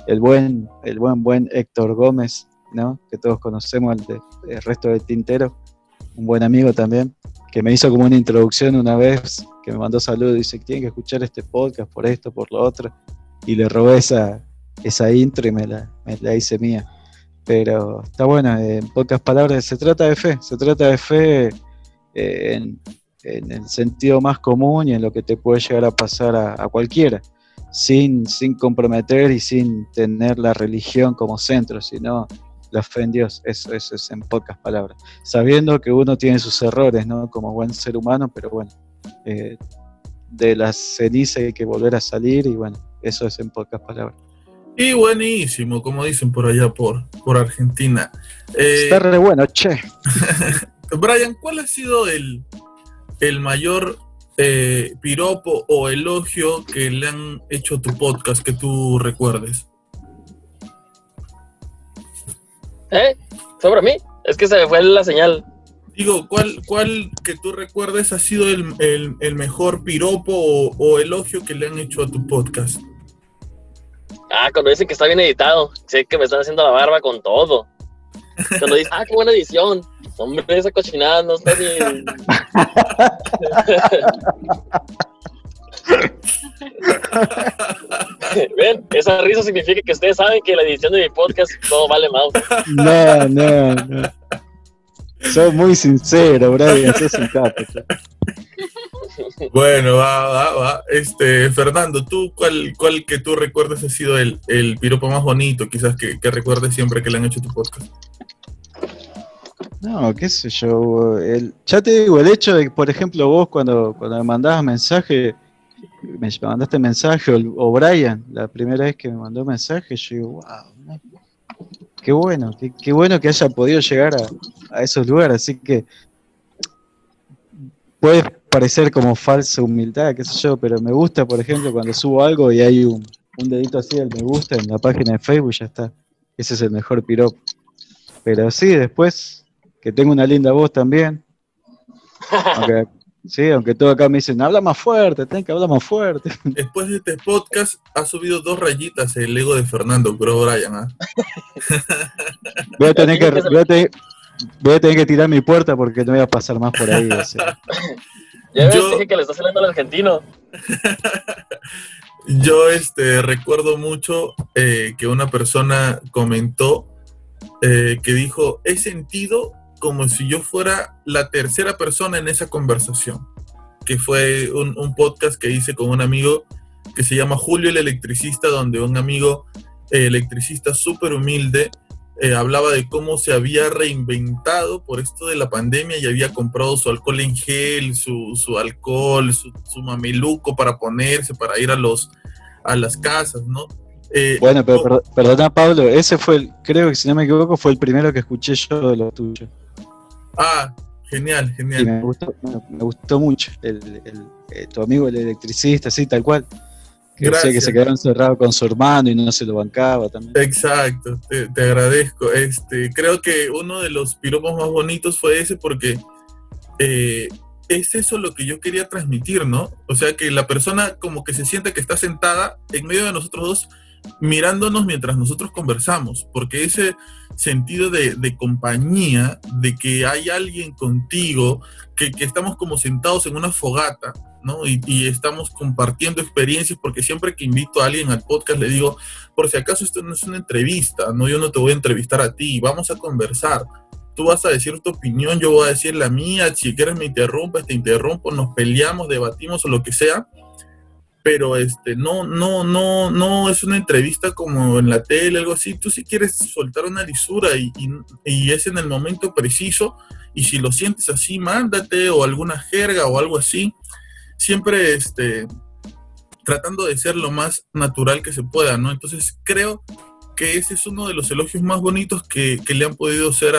el buen Héctor Gómez, ¿no? Que todos conocemos, el resto del Tintero, un buen amigo también, que me hizo como una introducción una vez, que me mandó saludos, dice que tienen que escuchar este podcast por esto, por lo otro, y le robé esa intro y me la hice mía. Pero está bueno, en pocas palabras, se trata de fe en el sentido más común y en lo que te puede llegar a pasar a cualquiera, sin comprometer y sin tener la religión como centro, sino la fe en Dios. Eso es en pocas palabras, sabiendo que uno tiene sus errores, ¿no? Como buen ser humano, pero bueno, de las cenizas hay que volver a salir, y bueno, eso es en pocas palabras. Y buenísimo, como dicen por allá por Argentina. Está re bueno, che. Brian, ¿cuál ha sido el mayor piropo o elogio que le han hecho a tu podcast que tú recuerdes? ¿Sobre mí? Es que se me fue la señal. Digo, ¿cuál que tú recuerdes ha sido el mejor piropo o elogio que le han hecho a tu podcast? Cuando dicen que está bien editado, sé que me están haciendo la barba con todo. Cuando dicen, qué buena edición. Hombre, esa cochinada no está ni... Ven, esa risa significa que ustedes saben que la edición de mi podcast todo vale mouse. No. Sos muy sincero, Brian, sos un capo. Bueno, va. Fernando, ¿tú cuál que tú recuerdes ha sido el piropo más bonito, quizás que recuerdes siempre que le han hecho tu podcast? No, qué sé yo, ya te digo, el hecho de que, por ejemplo, vos cuando me mandabas mensaje, me mandaste mensaje, o Brian, la primera vez que me mandó mensaje, yo digo, wow, qué bueno que haya podido llegar a esos lugares, así que puede parecer como falsa humildad, qué sé yo, pero me gusta, por ejemplo, cuando subo algo y hay un dedito así al me gusta en la página de Facebook, ya está, ese es el mejor piropo. Pero sí, después, que tengo una linda voz también, aunque todo acá me dicen, habla más fuerte, tenés que hablar más fuerte. Después de este podcast ha subido 2 rayitas el ego de Fernando, creo, Brian. Voy a tener que tirar mi puerta porque no voy a pasar más por ahí. Yo dije que le está saliendo al argentino. Yo recuerdo mucho que una persona comentó que dijo, he sentido como si yo fuera la tercera persona en esa conversación, que fue un podcast que hice con un amigo que se llama Julio el Electricista, donde un amigo electricista súper humilde hablaba de cómo se había reinventado por esto de la pandemia y había comprado su alcohol en gel, su alcohol, su mameluco para ponerse, para ir a las casas, ¿no? Bueno, pero perdona, Pablo, ese fue creo que si no me equivoco, fue el primero que escuché yo de lo tuyo. Genial. Y me gustó mucho tu amigo el electricista, así, tal cual. Que decía que se quedó encerrado con su hermano y no se lo bancaba también. Exacto, te agradezco. Creo que uno de los piropos más bonitos fue ese porque es eso lo que yo quería transmitir, ¿no? O sea, que la persona como que se siente que está sentada en medio de nosotros dos, mirándonos mientras nosotros conversamos, porque ese sentido de compañía, de que hay alguien contigo, que estamos como sentados en una fogata, ¿no? Y estamos compartiendo experiencias, porque siempre que invito a alguien al podcast le digo, por si acaso esto no es una entrevista, ¿no? Yo no te voy a entrevistar a ti, vamos a conversar. Tú vas a decir tu opinión, yo voy a decir la mía, si quieres me interrumpes, te interrumpo, nos peleamos, debatimos o lo que sea, pero no es una entrevista como en la tele, algo así. Tú si quieres soltar una lisura y es en el momento preciso y si lo sientes así, mándate, o alguna jerga o algo así, siempre tratando de ser lo más natural que se pueda, ¿no? Entonces creo que ese es uno de los elogios más bonitos que le han podido hacer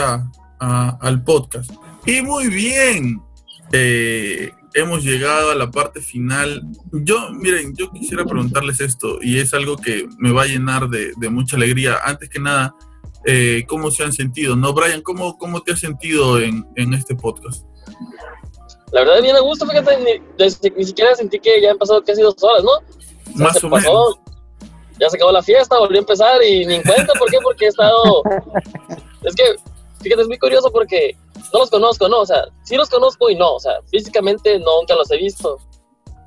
al podcast. Y muy bien, hemos llegado a la parte final. Miren, yo quisiera preguntarles esto, y es algo que me va a llenar de mucha alegría. Antes que nada, ¿cómo se han sentido? ¿No, Brian? ¿Cómo te has sentido en este podcast? La verdad, bien a gusto, fíjate, ni siquiera sentí que ya han pasado casi 2 horas, ¿no? Más o menos. Ya se acabó la fiesta, volvió a empezar y ni en cuenta. ¿Por qué? Porque he estado... Es que, fíjate, es muy curioso porque no los conozco, ¿no? O sea, sí los conozco y no, o sea, físicamente nunca los he visto,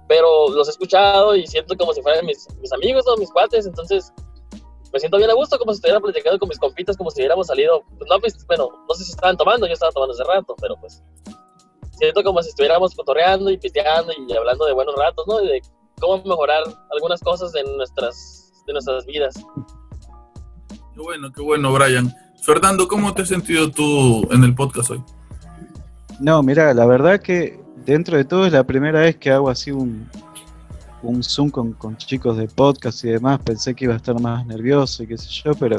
pero los he escuchado y siento como si fueran mis amigos, ¿no? Mis cuates, entonces me siento bien a gusto, como si estuviera platicando con mis compitas, como si hubiéramos salido, pues no, pues, bueno, no sé si estaban tomando, yo estaba tomando hace rato, pero pues siento como si estuviéramos cotorreando y pisteando y hablando de buenos ratos, ¿no? Y de cómo mejorar algunas cosas de nuestras vidas. Qué bueno, Brian. Fernando, ¿cómo te has sentido tú en el podcast hoy? No, mira, la verdad que dentro de todo es la primera vez que hago así un Zoom con chicos de podcast y demás. Pensé que iba a estar más nervioso y qué sé yo, pero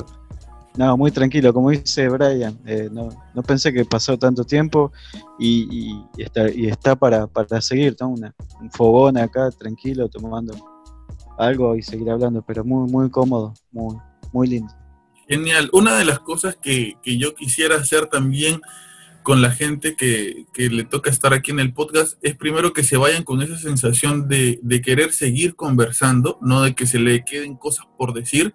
no, muy tranquilo, como dice Brian. No pensé que pasó tanto tiempo y está para seguir, ¿no? Un fogón acá, tranquilo, tomando algo y seguir hablando, pero muy, muy cómodo, muy, muy lindo. Genial. Una de las cosas que yo quisiera hacer también con la gente que le toca estar aquí en el podcast es primero que se vayan con esa sensación de querer seguir conversando, no de que se le queden cosas por decir,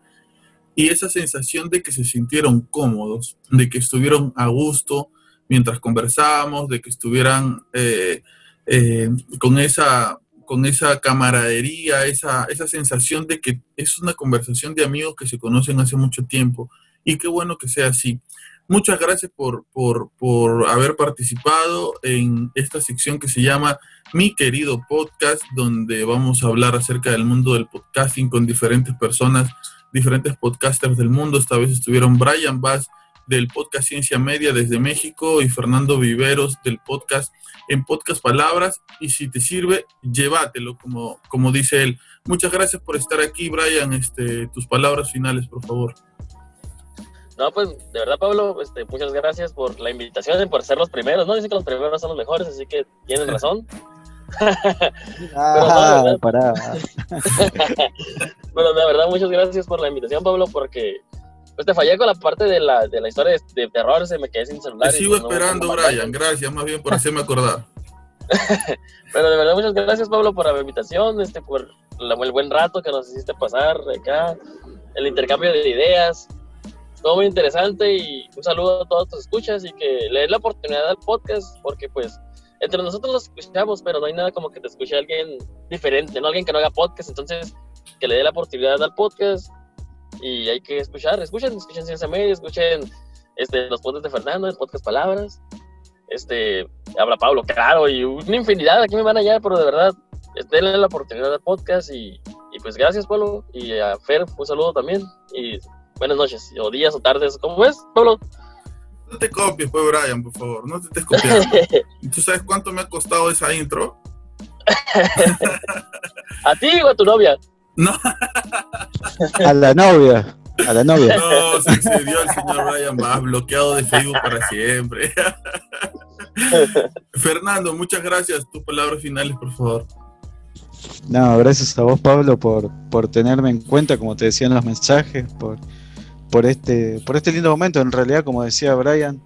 y esa sensación de que se sintieron cómodos, de que estuvieron a gusto mientras conversábamos, de que estuvieran con esa camaradería, esa sensación de que es una conversación de amigos que se conocen hace mucho tiempo, y qué bueno que sea así. Muchas gracias por haber participado en esta sección que se llama Mi Querido Podcast, donde vamos a hablar acerca del mundo del podcasting con diferentes personas, diferentes podcasters del mundo. Esta vez estuvieron Brian Bass del podcast Ciencia Media desde México y Fernando Viveros del podcast En Podcast Palabras. Y si te sirve, llévatelo, como dice él. Muchas gracias por estar aquí, Brian. Tus palabras finales, por favor. No, pues, de verdad, Pablo, muchas gracias por la invitación y por ser los primeros, ¿no? Dicen que los primeros son los mejores, así que tienen razón. Pará. Bueno, de verdad, muchas gracias por la invitación, Pablo, porque pues te fallé con la parte de la historia de terror, se me quedé sin celular. Te sigo esperando, Brian, gracias más bien por hacerme acordar. Pero de verdad, muchas gracias, Pablo, por la invitación, por el buen rato que nos hiciste pasar acá, el intercambio de ideas. Todo muy interesante y un saludo a todos tus escuchas y que le den la oportunidad al podcast, porque pues entre nosotros los escuchamos, pero no hay nada como que te escuche alguien diferente, no alguien que no haga podcast. Entonces que le dé la oportunidad al podcast y hay que escuchen Ciencia Media, escuchen los podcasts de Fernando, el podcast Palabras, habla Pablo, claro, y una infinidad, aquí me van a hallar, pero de verdad denle la oportunidad al podcast y pues gracias, Pablo, y a Fer un saludo también y buenas noches, o días, o tardes, ¿cómo ves, Pablo? No te copies, pues, Brian, por favor, no te estés copiando. ¿Tú sabes cuánto me ha costado esa intro? ¿A ti o a tu novia? No. A la novia. No, se excedió el señor Brian Bass, bloqueado de Facebook para siempre. Fernando, muchas gracias. Tus palabras finales, por favor. No, gracias a vos, Pablo, por tenerme en cuenta, como te decía en los mensajes, por este lindo momento. En realidad, como decía Brian,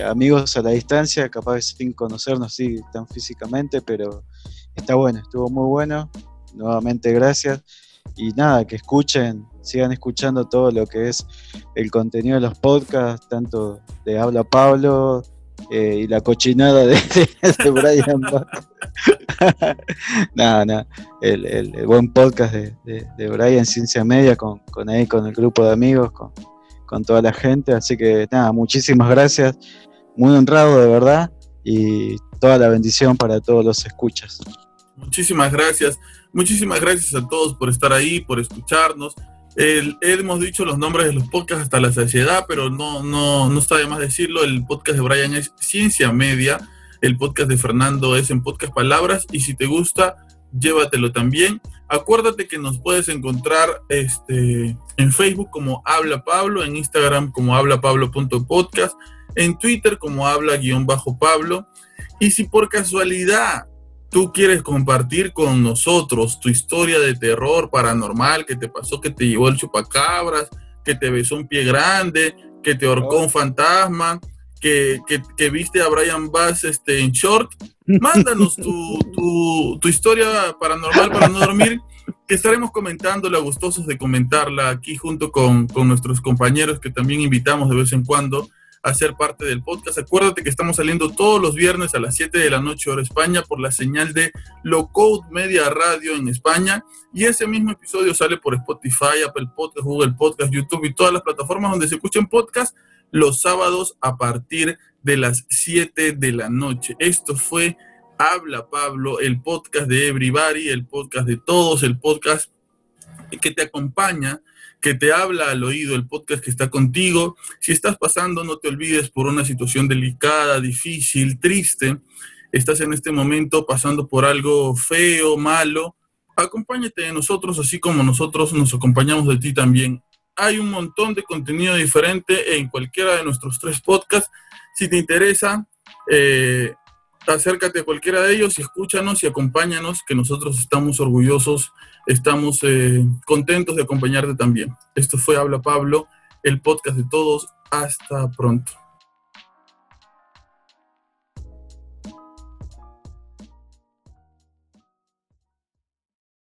amigos a la distancia, capaz sin conocernos sí, tan físicamente, pero está bueno, estuvo muy bueno. Nuevamente gracias. Y nada, que sigan escuchando todo lo que es el contenido de los podcasts, tanto de Habla Pablo y la cochinada de Brian. Nada, el buen podcast de Brian Ciencia Media con el grupo de amigos, con toda la gente. Así que nada, muchísimas gracias, muy honrado de verdad, y toda la bendición para todos los escuchas. Muchísimas gracias a todos por estar ahí, por escucharnos. Hemos dicho los nombres de los podcasts hasta la saciedad, pero no está de más decirlo. El podcast de Brian es Ciencia Media, el podcast de Fernando es En Podcast Palabras, y si te gusta, llévatelo también. Acuérdate que nos puedes encontrar en Facebook como Habla Pablo, en Instagram como hablapablo.podcast, en Twitter como habla_Pablo. Y si por casualidad tú quieres compartir con nosotros tu historia de terror paranormal, que te pasó, que te llevó el chupacabras, que te besó un pie grande, que te ahorcó un fantasma, que viste a Brian Bass en short, mándanos tu historia paranormal para no dormir, que estaremos comentándola, gustosos de comentarla aquí junto con nuestros compañeros que también invitamos de vez en cuando a ser parte del podcast. Acuérdate que estamos saliendo todos los viernes a las 7 de la noche hora España por la señal de Locode Media Radio en España, y ese mismo episodio sale por Spotify, Apple Podcast, Google Podcast, YouTube y todas las plataformas donde se escuchen podcasts los sábados a partir de las 7 de la noche. Esto fue Habla Pablo, el podcast de Everybody, el podcast de todos, el podcast que te acompaña, que te habla al oído, el podcast que está contigo. Si estás pasando, no te olvides, por una situación delicada, difícil, triste, estás en este momento pasando por algo feo, malo, acompáñate de nosotros, así como nosotros nos acompañamos de ti también. Hay un montón de contenido diferente en cualquiera de nuestros 3 podcasts. Si te interesa, acércate a cualquiera de ellos y escúchanos y acompáñanos, que nosotros estamos orgullosos, estamos contentos de acompañarte también. Esto fue Habla Pablo, el podcast de todos. Hasta pronto.